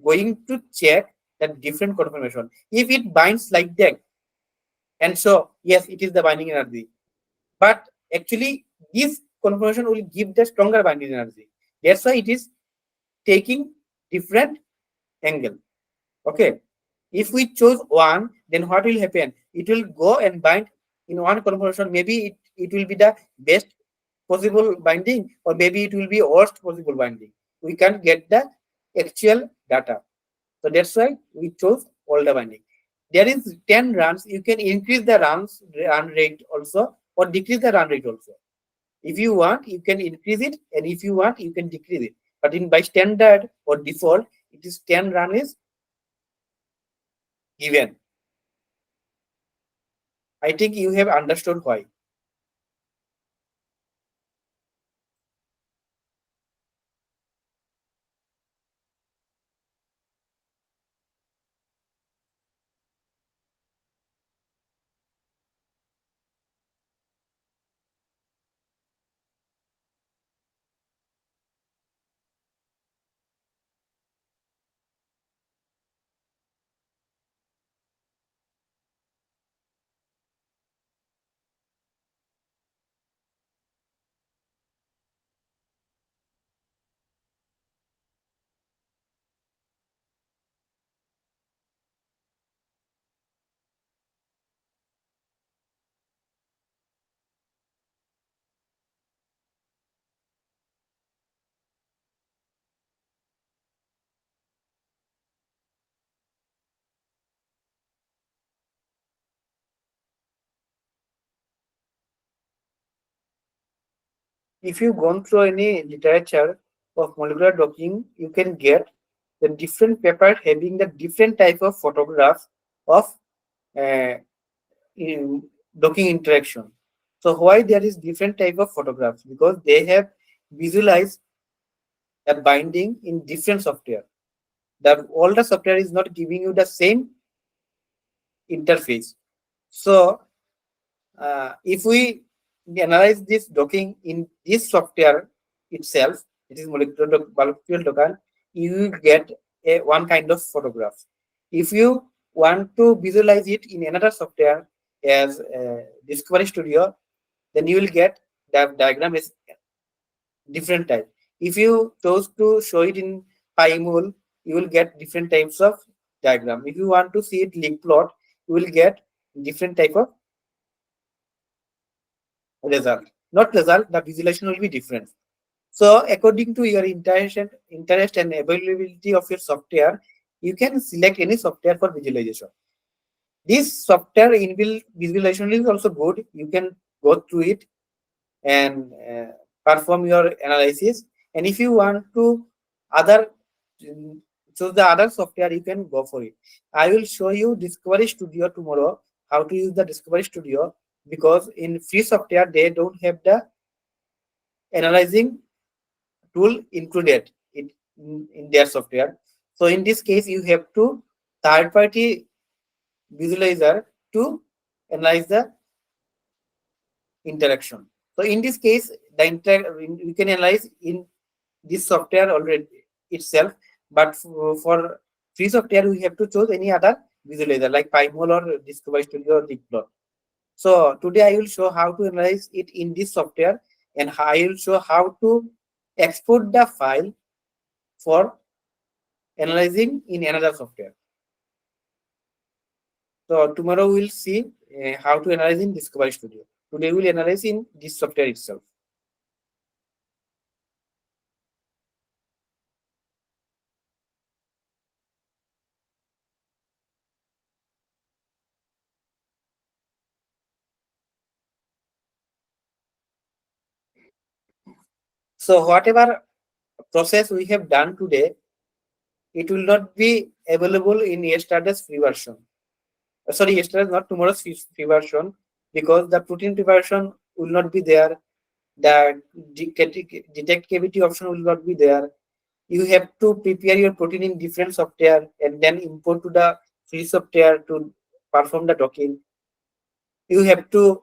[SPEAKER 2] going to check the different conformation. If it binds like that, and so yes, it is the binding energy. But actually, this conformation will give the stronger binding energy. That's why it is taking different angle. Okay. If we choose one, then what will happen? It will go and bind in one conformation. Maybe it will be the best possible binding, or maybe it will be worst possible binding. We can't get the actual data. So that's why we chose all the binding. There is 10 runs. You can increase the run rate also or decrease the run rate also. If you want, you can increase it, and if you want, you can decrease it. But in by standard or default, it is 10 run is given. I think you have understood why. If you gone through any literature of molecular docking, you can get the different papers having the different type of photographs of uh, in docking interaction. So why there is different type of photographs? Because they have visualized the binding in different software. That all the software is not giving you the same interface. So if we analyze this docking in this software itself, it is molecular docker, you will get one kind of photograph. If you want to visualize it in another software as Discovery Studio, then you will get the diagram is different type. If you chose to show it in PyMol, you will get different types of diagram. If you want to see it link plot, you will get different type of result. Not result, the visualization will be different. So according to your interest and availability of your software, you can select any software for visualization. This software inbuilt visualization is also good. You can go through it and perform your analysis. And if you want to other choose the other software, you can go for it. I will show you Discovery Studio tomorrow, how to use the Discovery Studio, because in free software they don't have the analyzing tool included in their software. So in this case, you have to third party visualizer to analyze the interaction. So in this case, we can analyze in this software already itself, but for free software, we have to choose any other visualizer like PyMol or Discovery Studio or Leapplot. So today I will show how to analyze it in this software, and I will show how to export the file for analyzing in another software. So tomorrow we'll see how to analyze in Discovery Studio. Today we'll analyze in this software itself. So whatever process we have done today, it will not be available in yesterday's free version. Sorry, yesterday's not tomorrow's free version, because the protein preparation will not be there. The detect cavity option will not be there. You have to prepare your protein in different software and then import to the free software to perform the docking. You have to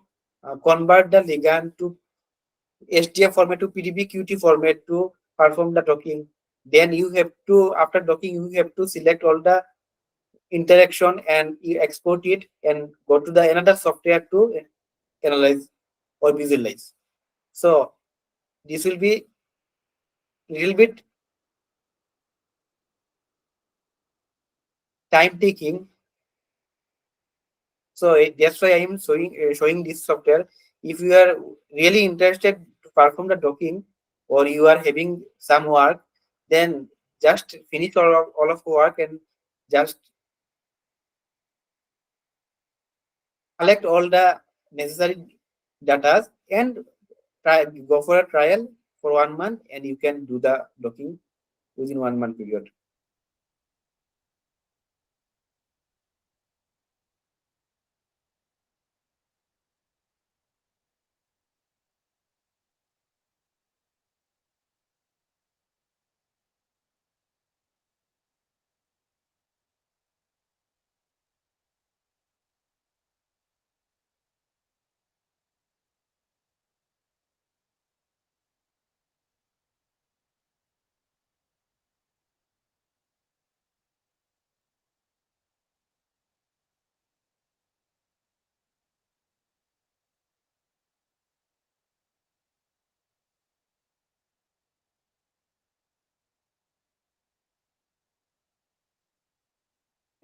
[SPEAKER 2] convert the ligand to SDF format to PDB-QT format to perform the docking. Then you have to, after docking, you have to select all the interaction and you export it and go to the another software to analyze or visualize. So this will be little bit time taking. So that's why I am showing this software. If you are really interested to perform the docking or you are having some work, then just finish all of work and just collect all the necessary data and go for a trial for 1 month, and you can do the docking within 1 month period.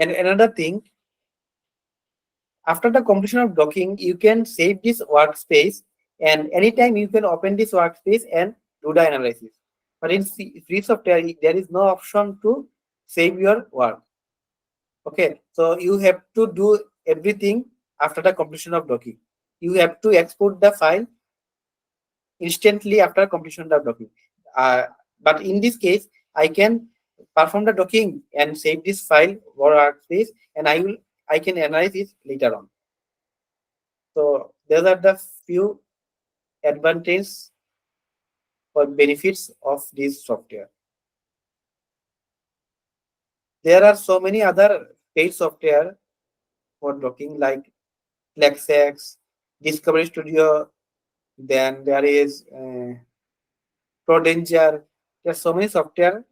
[SPEAKER 2] And another thing, after the completion of docking, you can save this workspace, and anytime you can open this workspace and do the analysis. But in free software, there is no option to save your work. Okay, so you have to do everything after the completion of docking. You have to export the file instantly after completion of docking. Uh, but in this case, I can perform the docking and save this file or workspace, and I can analyze it later on. So those are the few advantages or benefits of this software. There are so many other paid software for docking like Lexex, Discovery Studio. Then there is Prodanger. There's so many software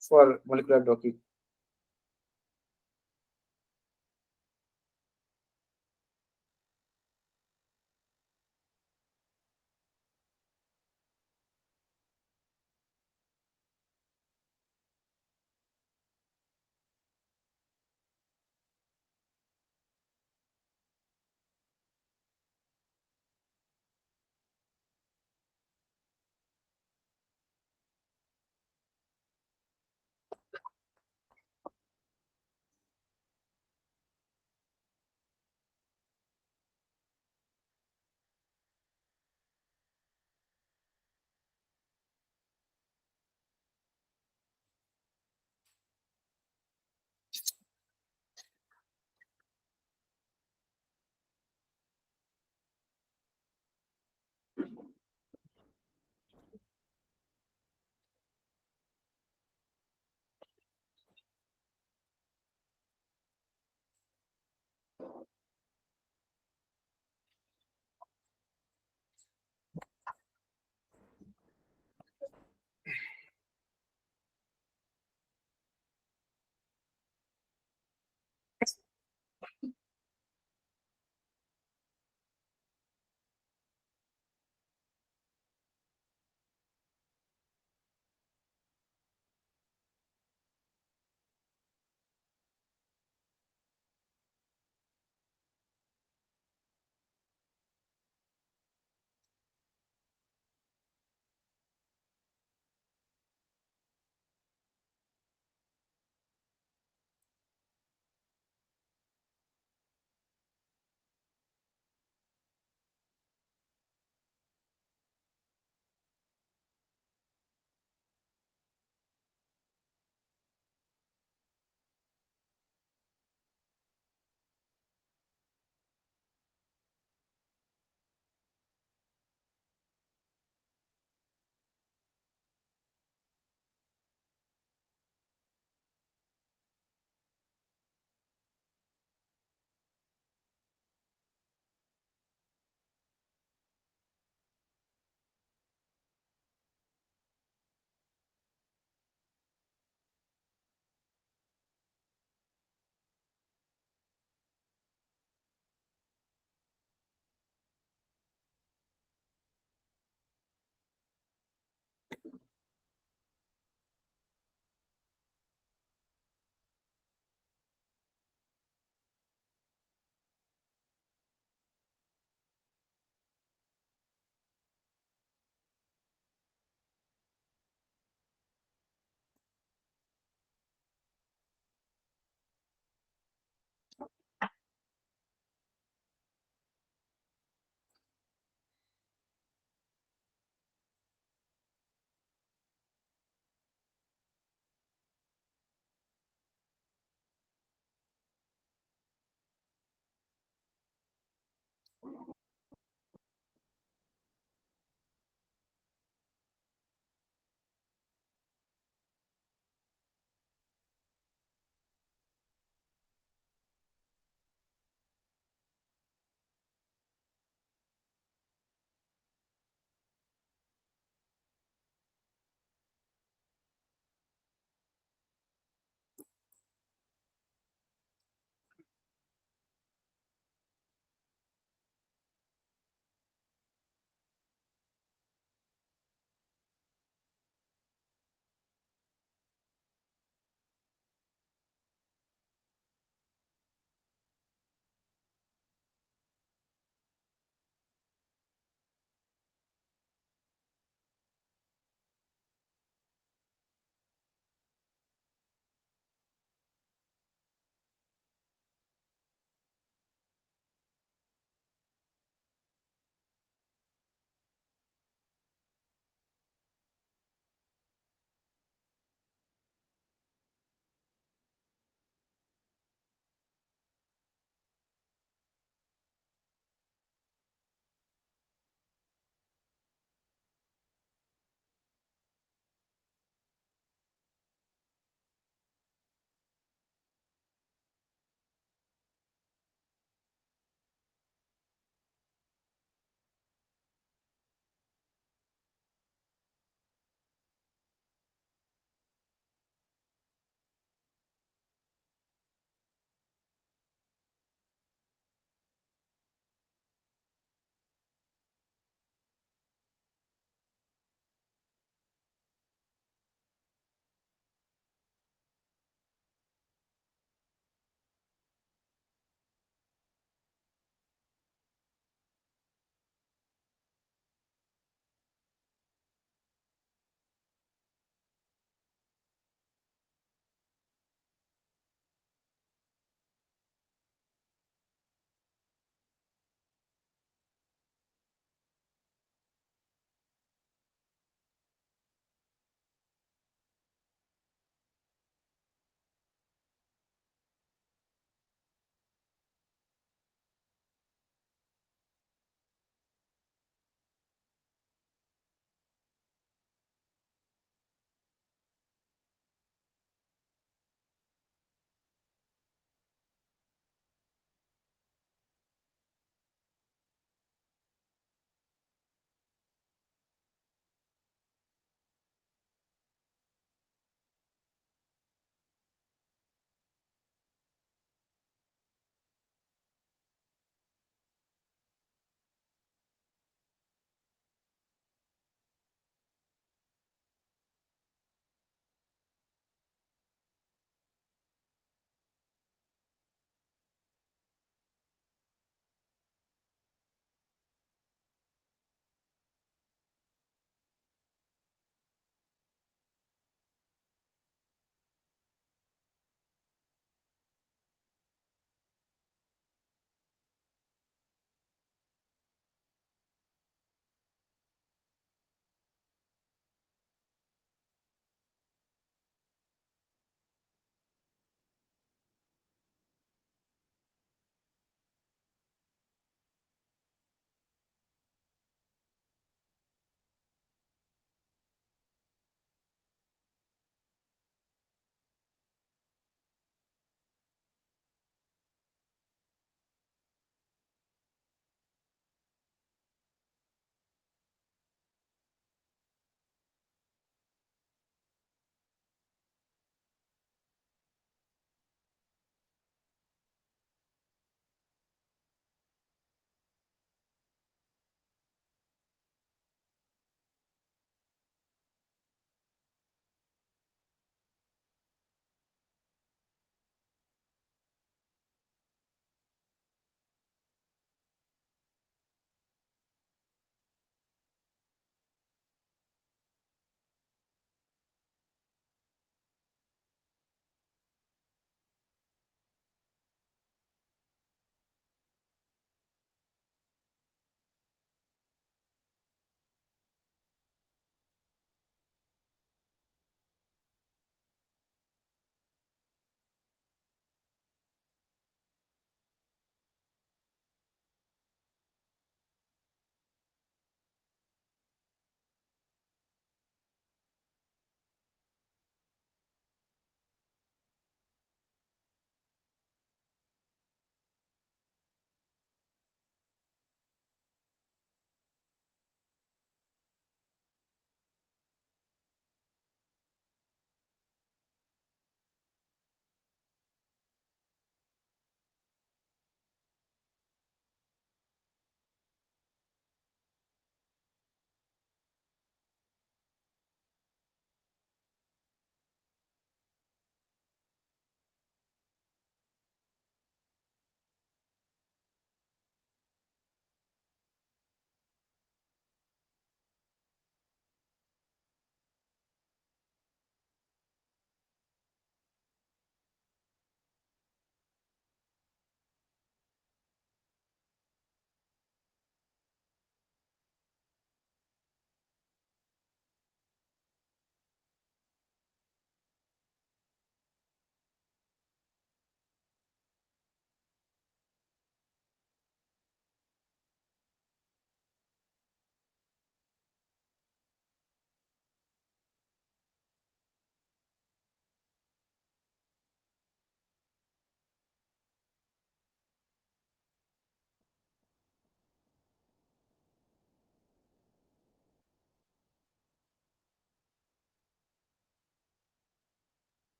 [SPEAKER 2] for molecular docking.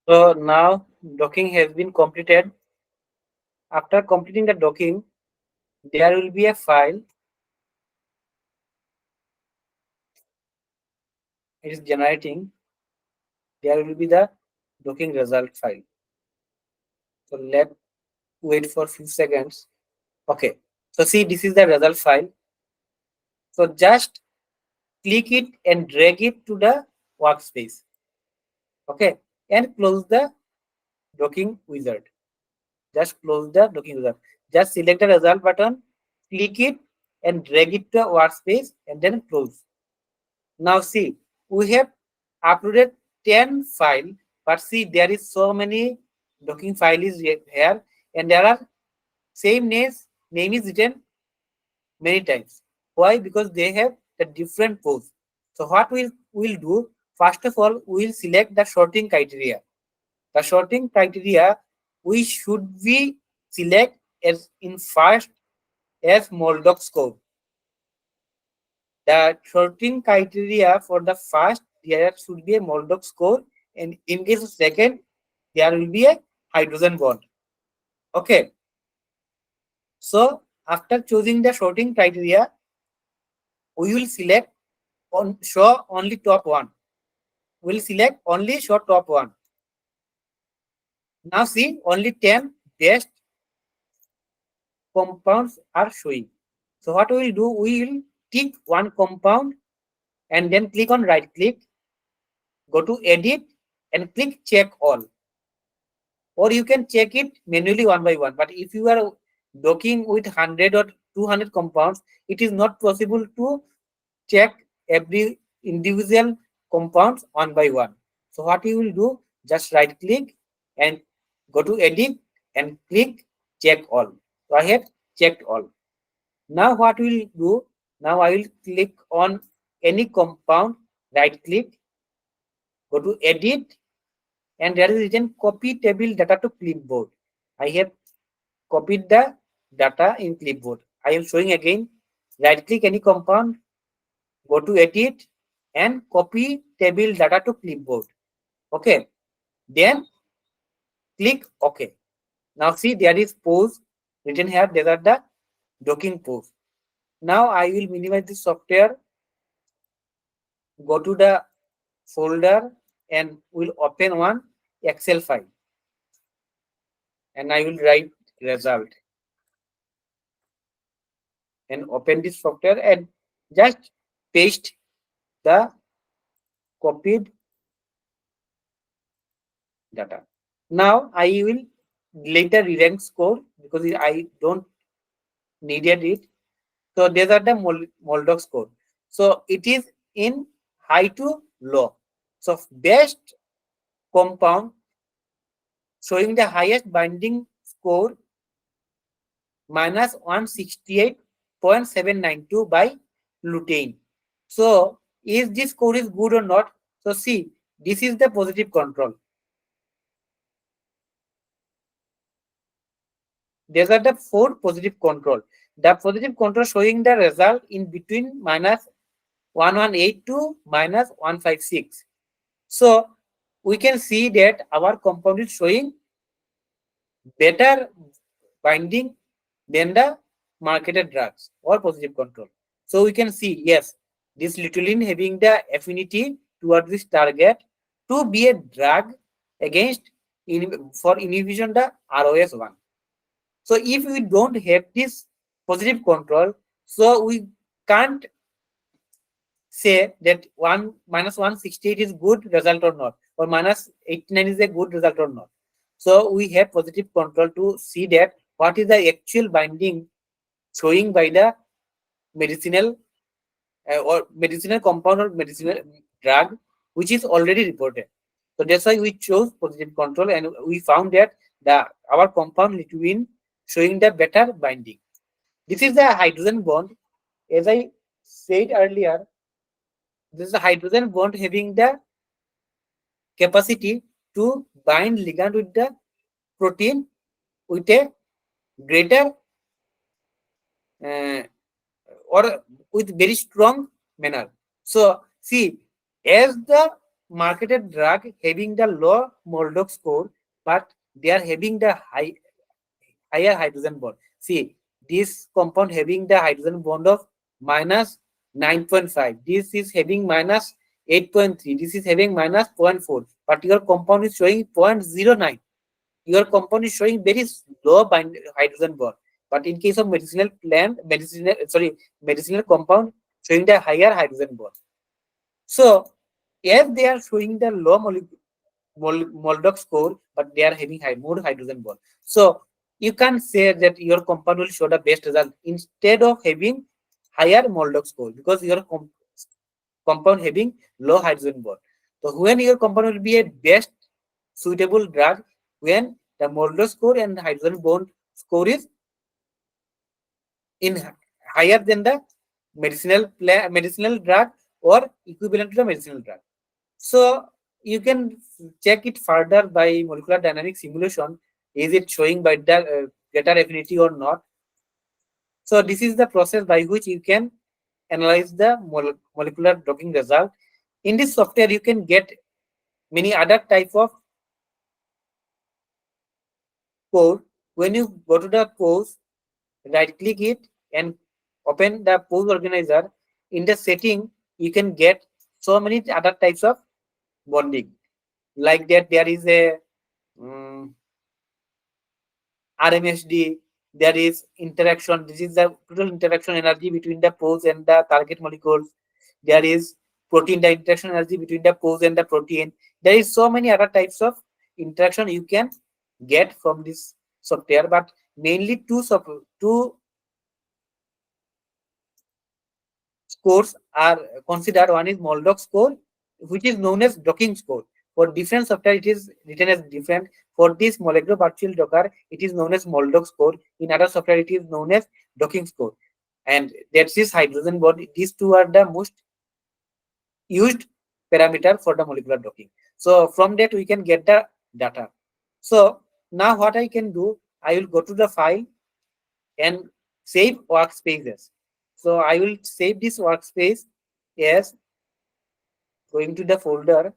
[SPEAKER 2] So now docking has been completed. After completing the docking, there will be a file. It is generating. There will be the docking result file. So let wait for few seconds. Okay. So see, this is the result file. So just click it and drag it to the workspace. Okay. And close the docking wizard. Just close the docking wizard. Just select the result button, click it and drag it to the workspace and then close. Now see, we have uploaded 10 file, but see there is so many docking files here and there are same name is written many times. Why? Because they have the different pose. So what we'll do, first of all, we'll select the sorting criteria. The sorting criteria we should be select as in first as Moldog score. The sorting criteria for the first there should be a Moldog score, and in case of second there will be a hydrogen bond. Okay. So after choosing the sorting criteria, we will select on show only top one. We'll select only show top one. Now see only 10 best compounds are showing. So what we will do, we will tick one compound and then click on right click, go to edit and click check all. Or you can check it manually one by one. But if you are docking with 100 or 200 compounds, it is not possible to check every individual compounds one by one. So what you will do, just right click and go to edit and click check all. So I have checked all. Now what we'll do, now I will click on any compound, right click, go to edit and there is written copy table data to clipboard. I have copied the data in clipboard. I am showing again, right click any compound, go to edit and copy table data to clipboard. Okay. Then click OK. Now see there is pose written here. These are the docking pose. Now I will minimize the software, go to the folder and will open one Excel file and I will write result and open this software and just paste the copied data. Now I will later re-rank score because I don't needed it. So these are the Moldog score. So it is in high to low. So best compound showing the highest binding score minus 168.792 by lutein. So is this score is good or not? So see, this is the positive control. These are the four positive control. The positive control showing the result in between minus 1182 to minus 156. So we can see that our compound is showing better binding than the marketed drugs or positive control. So we can see, yes, this lutein having the affinity towards this target to be a drug against for inhibition the ROS1. So if we don't have this positive control, so we can't say that 168 is good result or not, or minus 89 is a good result or not. So we have positive control to see that what is the actual binding showing by the medicinal or medicinal compound or medicinal drug which is already reported. So that's why we chose positive control, and we found that the our compound liquid showing the better binding. This is the hydrogen bond. As I said earlier, this is a hydrogen bond having the capacity to bind ligand with the protein with a greater uh, or with very strong manner. So see, as the marketed drug having the low Moldoc score, but they are having the higher hydrogen bond. See, this compound having the hydrogen bond of minus 9.5. This is having minus 8.3. This is having minus 0.4. But your compound is showing 0.09. Your compound is showing very low hydrogen bond. But in case of medicinal plant, medicinal compound showing the higher hydrogen bond. So if they are showing the low Moldoc score, but they are having more hydrogen bond. So you can say that your compound will show the best result instead of having higher Moldoc score, because your compound having low hydrogen bond. So when your compound will be a best suitable drug when the Moldoc score and hydrogen bond score is in higher than the medicinal drug or equivalent to the medicinal drug. So you can check it further by molecular dynamic simulation. Is it showing by the greater affinity or not? So this is the process by which you can analyze the molecular docking result. In this software, you can get many other type of code. When you go to the pose, right click it and open the pose organizer. In the setting, you can get so many other types of bonding. Like that, there is a RMSD, there is interaction. This is the total interaction energy between the pose and the target molecules. There is protein, the interaction energy between the pose and the protein. There is so many other types of interaction you can get from this software, but mainly two scores are considered. One is Moldoc score, which is known as docking score. For different software, it is written as different. For this molecular partial docker, it is known as Moldoc score. In other software, it is known as docking score. And that's this hydrogen bond. These two are the most used parameter for the molecular docking. So from that, we can get the data. So now what I can do, I will go to the file and save workspaces. So I will save this workspace as going to the folder,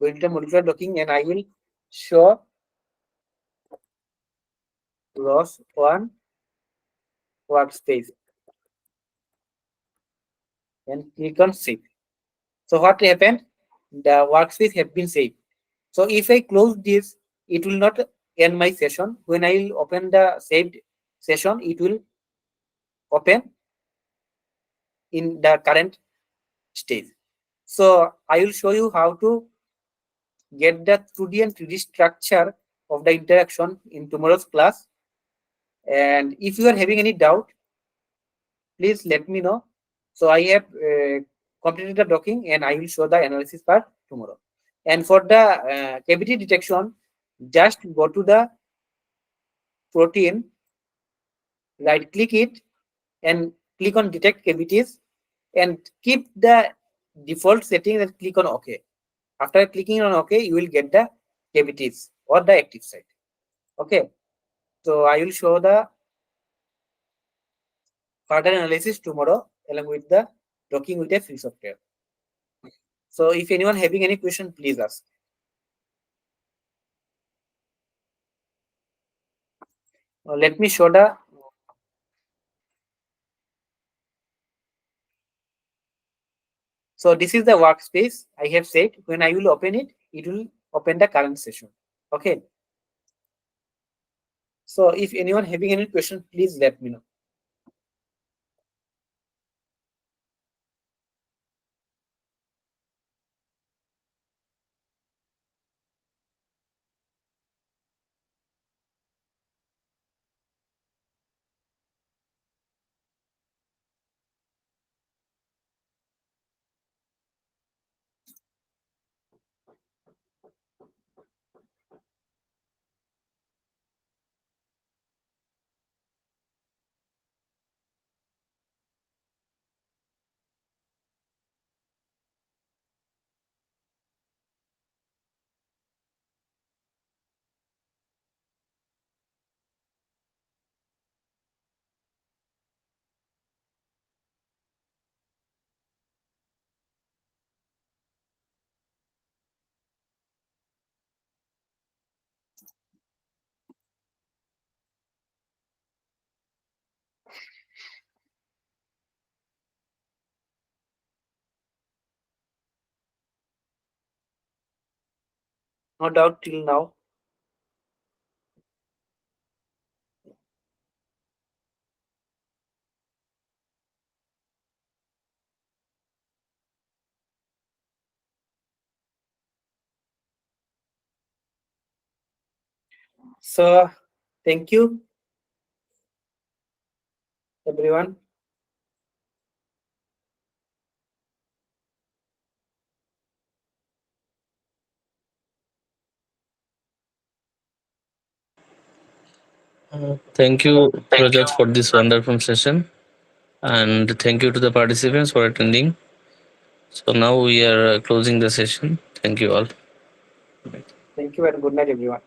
[SPEAKER 2] going to the molecular docking, and I will show ROS one workspace and click on save. So what happened? The workspace have been saved. So if I close this, it will not end my session. When I will open the saved session, it will open in the current stage. So I will show you how to get the 2D and 3D structure of the interaction in tomorrow's class. And if you are having any doubt, please let me know. So I have completed the docking and I will show the analysis part tomorrow. And for the cavity detection, just go to the protein, right click it and click on detect cavities and keep the default setting and click on OK. After clicking on OK, you will get the cavities or the active site. Okay. So I will show the further analysis tomorrow along with the docking with a free software. So if anyone having any question, please ask. Let me show the. So this is the workspace I have said. When I will open it, it will open the current session. Okay. So if anyone having any question, please let me know. No doubt till now. So thank you everyone.
[SPEAKER 1] Thank you, Rajat, for this wonderful session. And thank you to the participants for attending. So now we are closing the session. Thank you all.
[SPEAKER 2] Thank you and good night everyone.